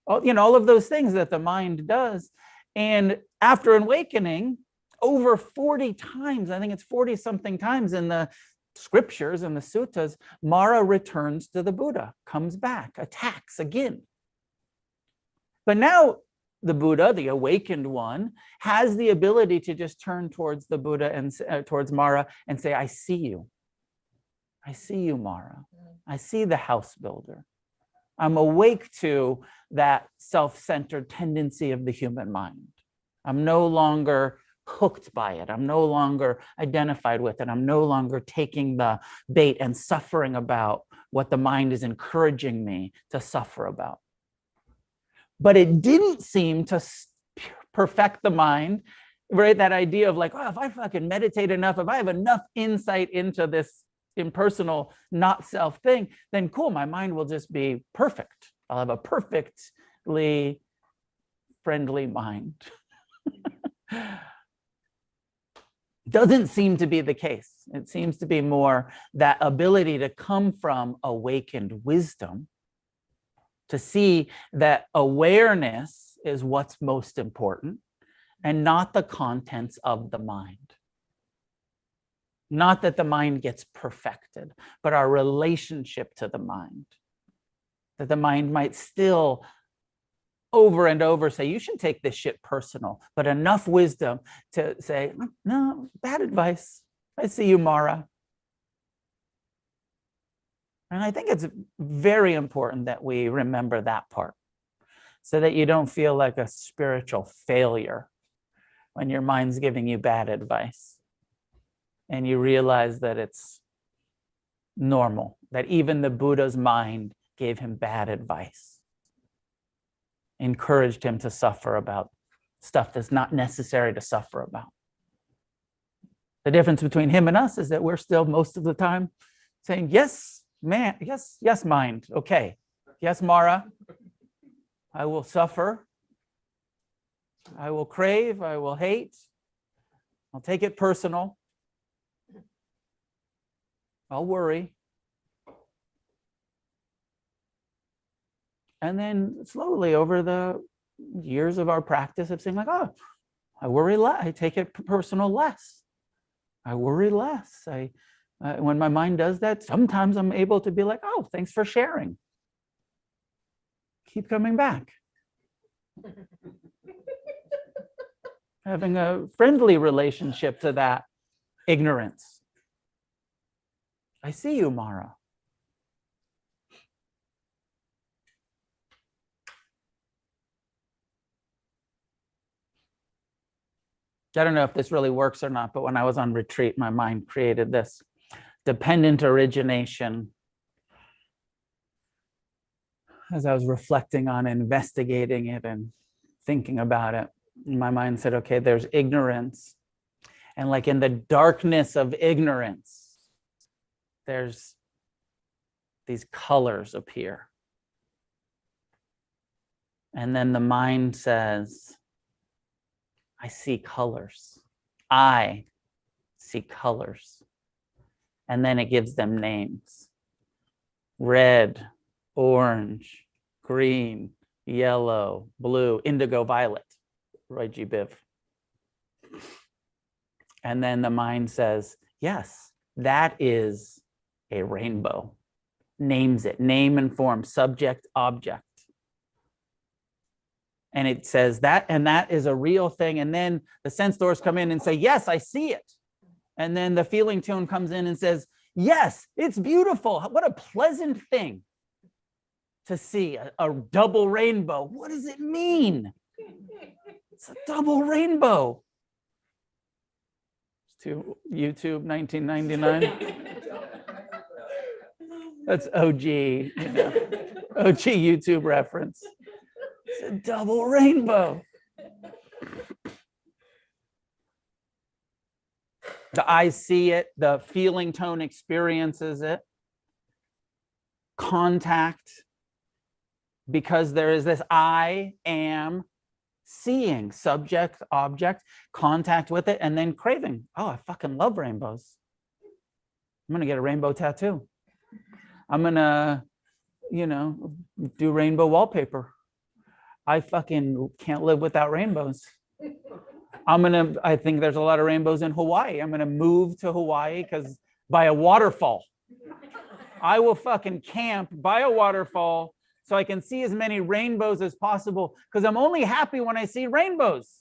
All of those things that the mind does. And after awakening, over 40 times, I think it's 40 something times in the scriptures and the suttas, Mara returns to the Buddha, comes back, attacks again. But now the Buddha, the awakened one, has the ability to just turn towards the Buddha and towards Mara and say, I see you. I see you, Mara. I see the house builder. I'm awake to that self-centered tendency of the human mind. I'm no longer hooked by it. I'm no longer identified with it. I'm no longer taking the bait and suffering about what the mind is encouraging me to suffer about. But it didn't seem to perfect the mind, right? That idea of like, oh, if I fucking meditate enough, if I have enough insight into this impersonal, not self thing, then cool, my mind will just be perfect. I'll have a perfectly friendly mind. Doesn't seem to be the case. It seems to be more that ability to come from awakened wisdom, to see that awareness is what's most important and not the contents of the mind. Not that the mind gets perfected, but our relationship to the mind. That the mind might still over and over say, you should take this shit personal, but enough wisdom to say, no, bad advice. I see you, Mara. And I think it's very important that we remember that part so that you don't feel like a spiritual failure when your mind's giving you bad advice. And you realize that it's normal, that even the Buddha's mind gave him bad advice, encouraged him to suffer about stuff that's not necessary to suffer about. The difference between him and us is that we're still most of the time saying, yes, man, yes, mind, okay. Yes, Mara, I will suffer. I will crave, I will hate. I'll take it personal. I'll worry. And then slowly over the years of our practice of saying like, oh, I worry less, I take it personal less. I worry less. When my mind does that, sometimes I'm able to be like, oh, thanks for sharing. Keep coming back. Having a friendly relationship to that ignorance. I see you, Mara. I don't know if this really works or not, but when I was on retreat, my mind created this dependent origination. As I was reflecting on investigating it and thinking about it, my mind said, okay, there's ignorance. And like in the darkness of ignorance, there's these colors appear. And then the mind says, I see colors. I see colors. And then it gives them names. Red, orange, green, yellow, blue, indigo, violet. Roy G. Biv. And then the mind says, yes, that is a rainbow. Names it, name and form, subject, object. And it says that, and that is a real thing. And then the sense doors come in and say, yes, I see it. And then the feeling tone comes in and says, yes, it's beautiful. What a pleasant thing to see a double rainbow. What does it mean? It's a double rainbow. To YouTube 1999. That's OG, OG YouTube reference. It's a double rainbow. The eyes see it, the feeling tone experiences it. Contact, because there is this I am seeing, subject, object, contact with it, and then craving. Oh, I fucking love rainbows. I'm gonna get a rainbow tattoo. I'm gonna, do rainbow wallpaper. I fucking can't live without rainbows. I think there's a lot of rainbows in Hawaii. I'm gonna move to Hawaii by a waterfall. I will fucking camp by a waterfall so I can see as many rainbows as possible, because I'm only happy when I see rainbows.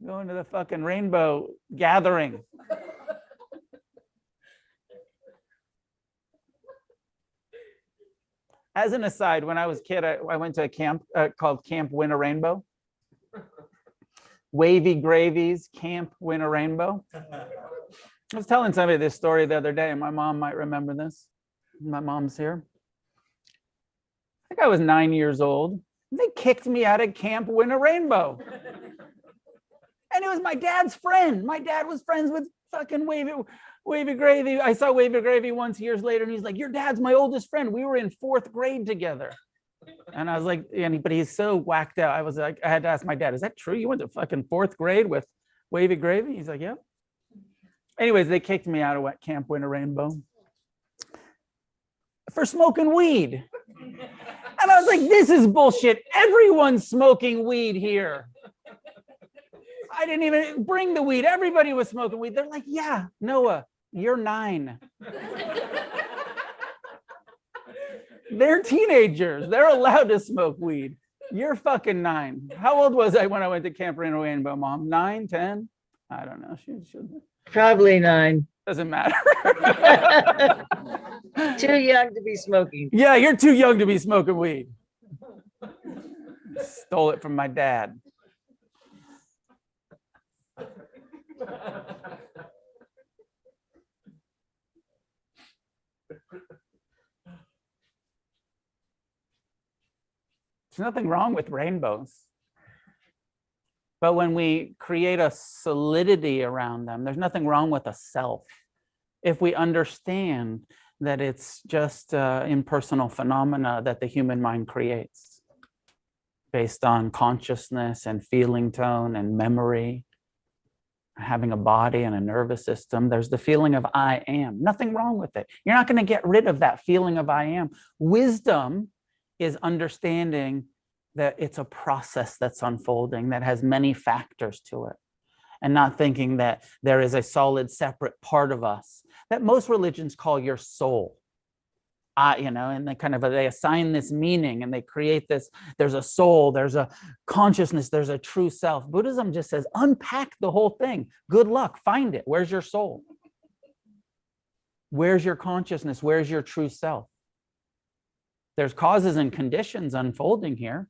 Going to the fucking rainbow gathering. As an aside, when I was a kid, I went to a camp called Camp Win a Rainbow. Wavy Gravy's Camp Win a Rainbow. I was telling somebody this story the other day, and my mom might remember this. My mom's here. I think I was 9 years old. They kicked me out of Camp Win a Rainbow. And it was my dad's friend. My dad was friends with fucking Wavy Gravy. I saw Wavy Gravy once years later, and he's like, your dad's my oldest friend. We were in 4th grade together. And I was like, but he's so whacked out. I was like, I had to ask my dad, is that true? You went to fucking 4th grade with Wavy Gravy? He's like, yeah. Anyways, they kicked me out of Camp Win a Rainbow for smoking weed. And I was like, this is bullshit. Everyone's smoking weed here. I didn't even bring the weed. Everybody was smoking weed. They're like, yeah, Noah, you're 9. They're teenagers. They're allowed to smoke weed. You're fucking 9. How old was I when I went to Camp Rainbow, Mom? 9, 10? I don't know. She Probably 9. doesn't matter. Too young to be smoking. Yeah, you're too young to be smoking weed. Stole it from my dad. There's nothing wrong with rainbows. But when we create a solidity around them, there's nothing wrong with a self. If we understand that it's just impersonal phenomena that the human mind creates based on consciousness and feeling tone and memory, having a body and a nervous system, there's the feeling of I am. Nothing wrong with it. You're not going to get rid of that feeling of I am. Wisdom is understanding that it's a process that's unfolding that has many factors to it, and not thinking that there is a solid separate part of us that most religions call your soul. And they assign this meaning and they create this, there's a soul, there's a consciousness, there's a true self. Buddhism just says, unpack the whole thing. Good luck, find it. Where's your soul? Where's your consciousness? Where's your true self? There's causes and conditions unfolding here,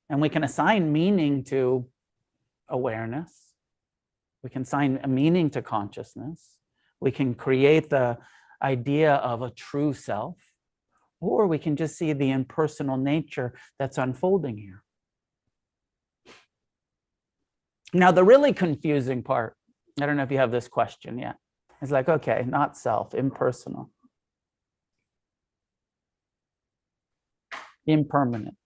and we can assign meaning to awareness. We can assign a meaning to consciousness. We can create the idea of a true self, or we can just see the impersonal nature that's unfolding here. Now, the really confusing part, I don't know if you have this question yet. It's like, okay, not self, impersonal, impermanent.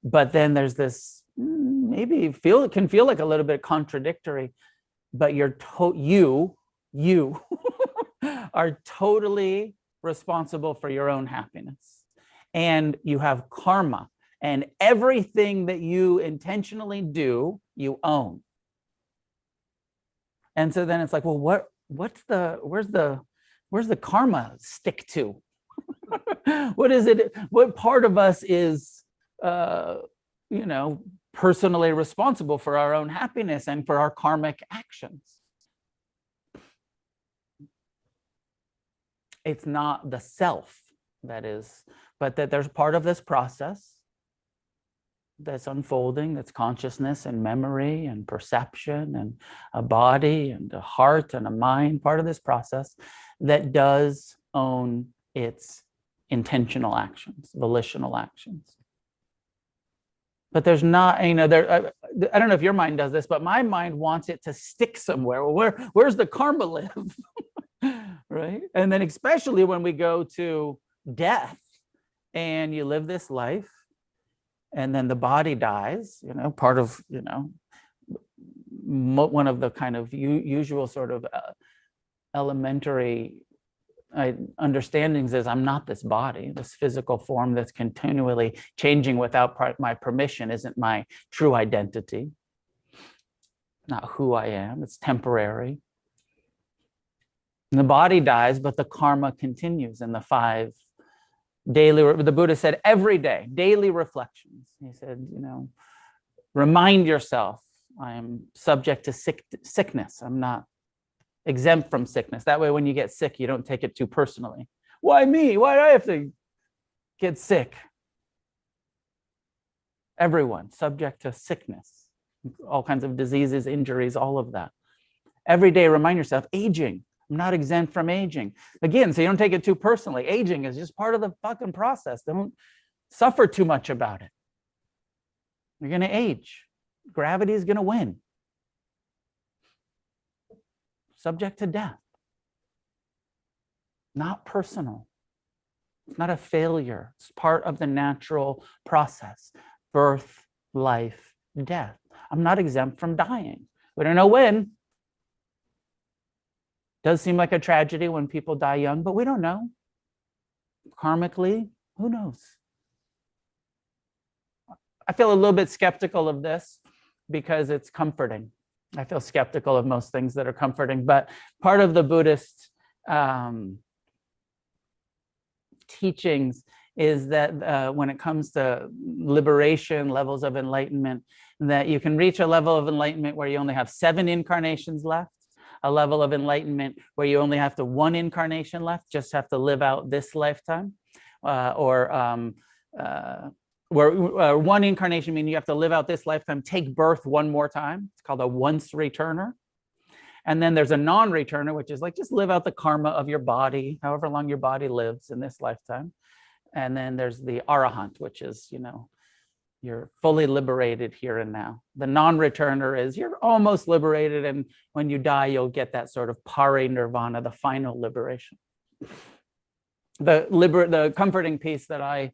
But then there's this, maybe it can feel like a little bit contradictory, but you are totally responsible for your own happiness. And you have karma, and everything that you intentionally do, you own. And so then it's like, well, where's the karma stick to? What is it? What part of us is, personally responsible for our own happiness and for our karmic actions? It's not the self that is, but that there's part of this process that's unfolding, that's consciousness and memory and perception and a body and a heart and a mind, part of this process that does own its intentional actions, volitional actions. But there's not, I don't know if your mind does this, but my mind wants it to stick somewhere. Well, where's the karma live? Right? And then especially when we go to death and you live this life and then the body dies, part of, one of the kind of usual sort of elementary understandings is I'm not this body, this physical form that's continually changing without my permission isn't my true identity, not who I am, it's temporary. And the body dies, but the karma continues in the 5 daily, the Buddha said every day, daily reflections. He said, remind yourself, I am subject to sickness. I'm not exempt from sickness. That way, when you get sick, you don't take it too personally. Why me? Why do I have to get sick? Everyone subject to sickness, all kinds of diseases, injuries, all of that. Every day, remind yourself, aging. I'm not exempt from aging. Again, so you don't take it too personally. Aging is just part of the fucking process. Don't suffer too much about it. You're going to age. Gravity is going to win. Subject to death. Not personal. It's not a failure. It's part of the natural process. Birth, life, death. I'm not exempt from dying. We don't know when. Does seem like a tragedy when people die young, but we don't know. Karmically, who knows? I feel a little bit skeptical of this because it's comforting. I feel skeptical of most things that are comforting, but part of the Buddhist teachings is that when it comes to liberation, levels of enlightenment, that you can reach a level of enlightenment where you only have 7 incarnations left, a level of enlightenment where you only have 1 incarnation left, just have to live out this lifetime, where 1 incarnation means you have to live out this lifetime, take birth 1 more time. It's called a once returner. And then there's a non-returner, which is like just live out the karma of your body, however long your body lives in this lifetime. And then there's the arahant, which is, you're fully liberated here and now. The non-returner is you're almost liberated, and when you die, you'll get that sort of pari-nirvana, the final liberation. The comforting piece that I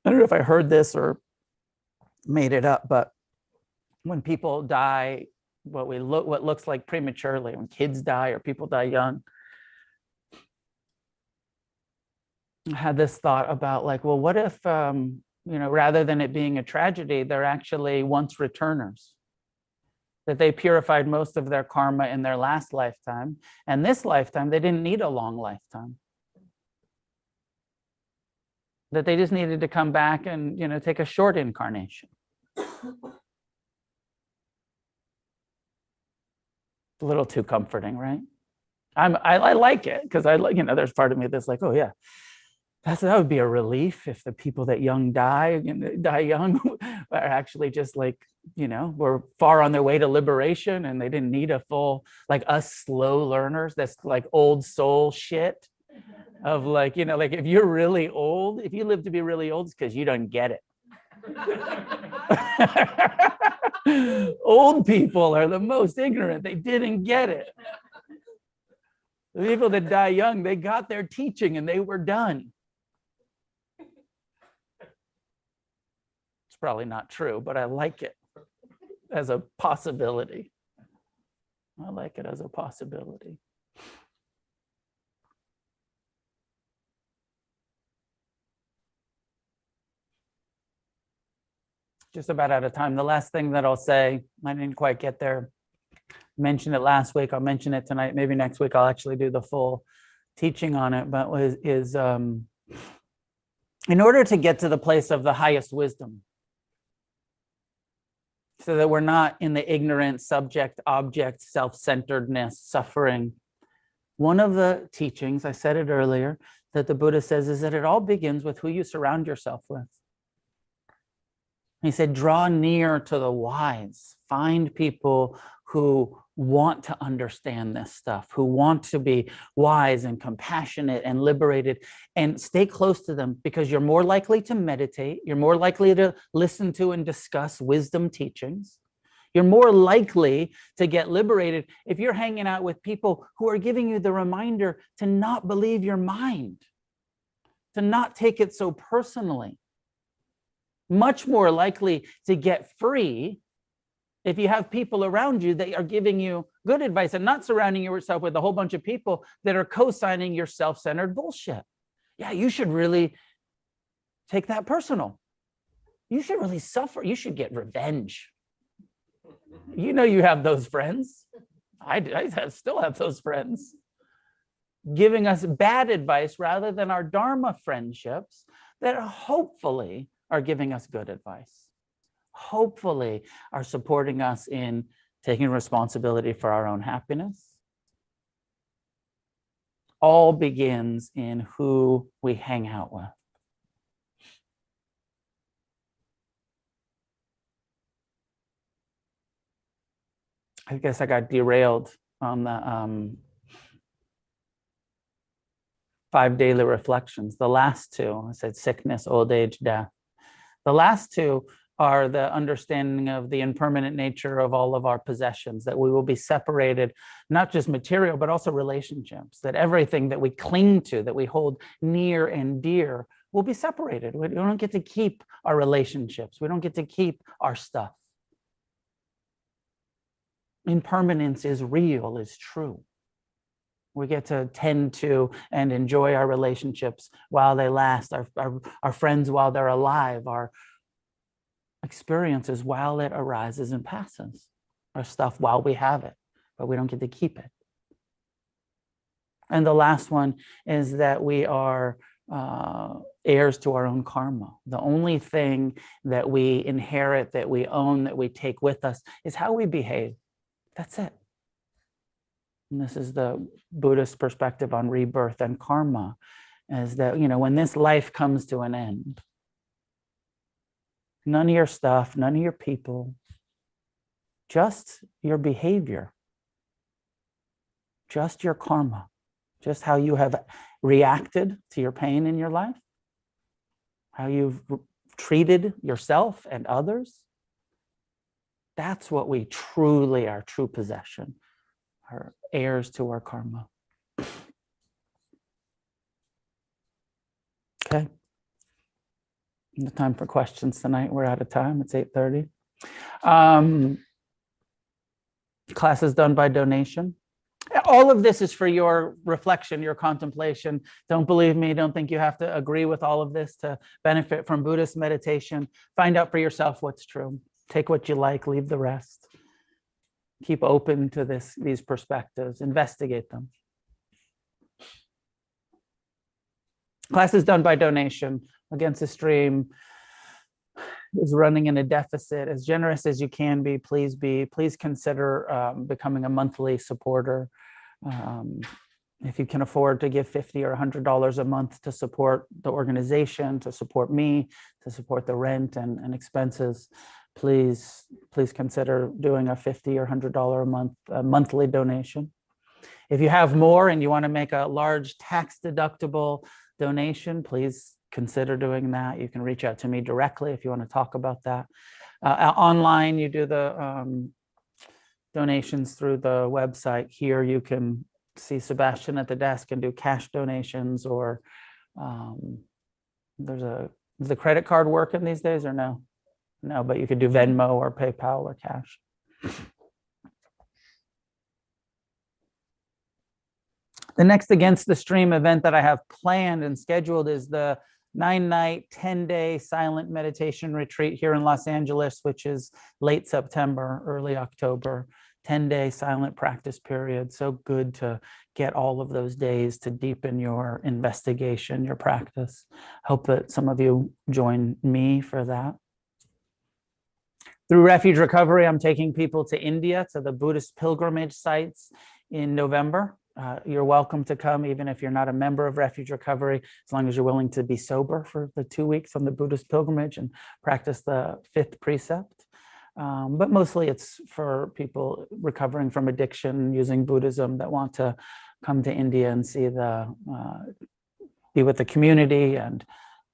don't know if I heard this or made it up, but when people die, what looks like prematurely, when kids die or people die young, I had this thought about like, well, what if, rather than it being a tragedy, they're actually once returners, that they purified most of their karma in their last lifetime, and this lifetime, they didn't need a long lifetime. That they just needed to come back and, take a short incarnation. A little too comforting, right? I like it because I like, there's part of me that's like, oh yeah, that would be a relief if the people that die young are actually just like, were far on their way to liberation and they didn't need a full, like us slow learners, that's like old soul shit of like, like if you're really old, if you live to be really old, it's because you don't get it. Old people are the most ignorant. They didn't get it. The people that die young, they got their teaching and they were done. It's probably not true, but I like it as a possibility. I like it as a possibility. Just about out of time. The last thing that I'll say, I didn't quite get there. Mentioned it last week. I'll mention it tonight. Maybe next week I'll actually do the full teaching on it. But is in order to get to the place of the highest wisdom, so that we're not in the ignorant subject-object self-centeredness suffering. One of the teachings, I said it earlier, that the Buddha says is that it all begins with who you surround yourself with. He said, draw near to the wise. Find people who want to understand this stuff, who want to be wise and compassionate and liberated, and stay close to them because you're more likely to meditate. You're more likely to listen to and discuss wisdom teachings. You're more likely to get liberated if you're hanging out with people who are giving you the reminder to not believe your mind, to not take it so personally. Much more likely to get free if you have people around you that are giving you good advice and not surrounding yourself with a whole bunch of people that are co-signing your self-centered bullshit. Yeah, you should really take that personal. You should really suffer. You should get revenge. You have those friends. I still have those friends giving us bad advice rather than our Dharma friendships that hopefully are giving us good advice, hopefully are supporting us in taking responsibility for our own happiness. All begins in who we hang out with. I guess I got derailed on the 5 daily reflections. The last 2, I said sickness, old age, death. The last 2 are the understanding of the impermanent nature of all of our possessions, that we will be separated, not just material, but also relationships, that everything that we cling to, that we hold near and dear, will be separated. We don't get to keep our relationships. We don't get to keep our stuff. Impermanence is real, is true. We get to tend to and enjoy our relationships while they last, our friends while they're alive, our experiences while it arises and passes, our stuff while we have it, but we don't get to keep it. And the last one is that we are heirs to our own karma. The only thing that we inherit, that we own, that we take with us is how we behave. That's it. And this is the Buddhist perspective on rebirth and karma, is that, when this life comes to an end, none of your stuff, none of your people, just your behavior, just your karma, just how you have reacted to your pain in your life, how you've treated yourself and others. That's what we truly are, true possession, are heirs to our karma. Okay. No time for questions tonight. We're out of time. It's 8:30. Class is done by donation. All of this is for your reflection, your contemplation. Don't believe me. Don't think you have to agree with all of this to benefit from Buddhist meditation. Find out for yourself what's true. Take what you like, leave the rest. Keep open to these perspectives. Investigate them. Class is done by donation. Against the Stream is running in a deficit. As generous as you can be. Please consider becoming a monthly supporter. If you can afford to give $50 or $100 a month to support the organization, to support me, to support the rent and expenses, please consider doing a $50 or $100 a month monthly donation. If you have more and you want to make a large tax-deductible donation, please consider doing that. You can reach out to me directly if you want to talk about that. Online, you do the donations through the website. Here you can see Sebastian at the desk and do cash donations, or does the credit card working these days or no? No, but you could do Venmo or PayPal or cash. The next Against the Stream event that I have planned and scheduled is the 9-night, 10-day silent meditation retreat here in Los Angeles, which is late September, early October. 10-day silent practice period. So good to get all of those days to deepen your investigation, your practice. Hope that some of you join me for that. Through Refuge Recovery, I'm taking people to India, to the Buddhist pilgrimage sites in November. You're welcome to come, even if you're not a member of Refuge Recovery, as long as you're willing to be sober for the 2 weeks on the Buddhist pilgrimage and practice the 5th precept. But mostly it's for people recovering from addiction using Buddhism that want to come to India and see be with the community and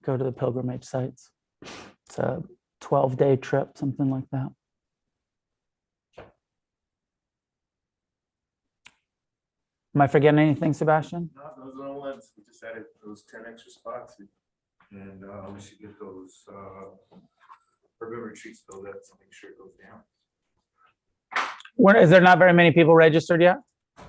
go to the pilgrimage sites. It's a 12-day trip, something like that. Am I forgetting anything, Sebastian? No, those are the ones. We just added those 10 extra spots, and we should get those urban retreats filled up to make sure it goes down. Is there not very many people registered yet?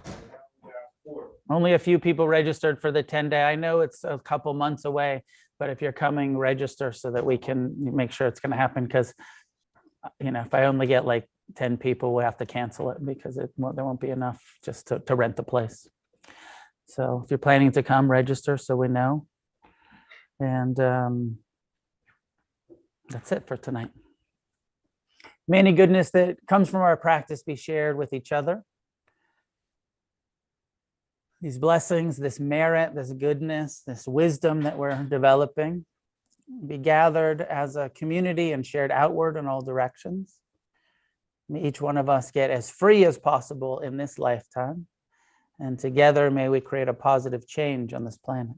Yeah, 4. Only a few people registered for the 10-day. I know it's a couple months away, but if you're coming, register so that we can make sure it's going to happen. Because, if I only get like 10 people, we'll have to cancel it because there won't be enough just to rent the place. So if you're planning to come, register so we know. And that's it for tonight. May any goodness that comes from our practice be shared with each other. These blessings, this merit, this goodness, this wisdom that we're developing be gathered as a community and shared outward in all directions. May each one of us get as free as possible in this lifetime. And together, may we create a positive change on this planet.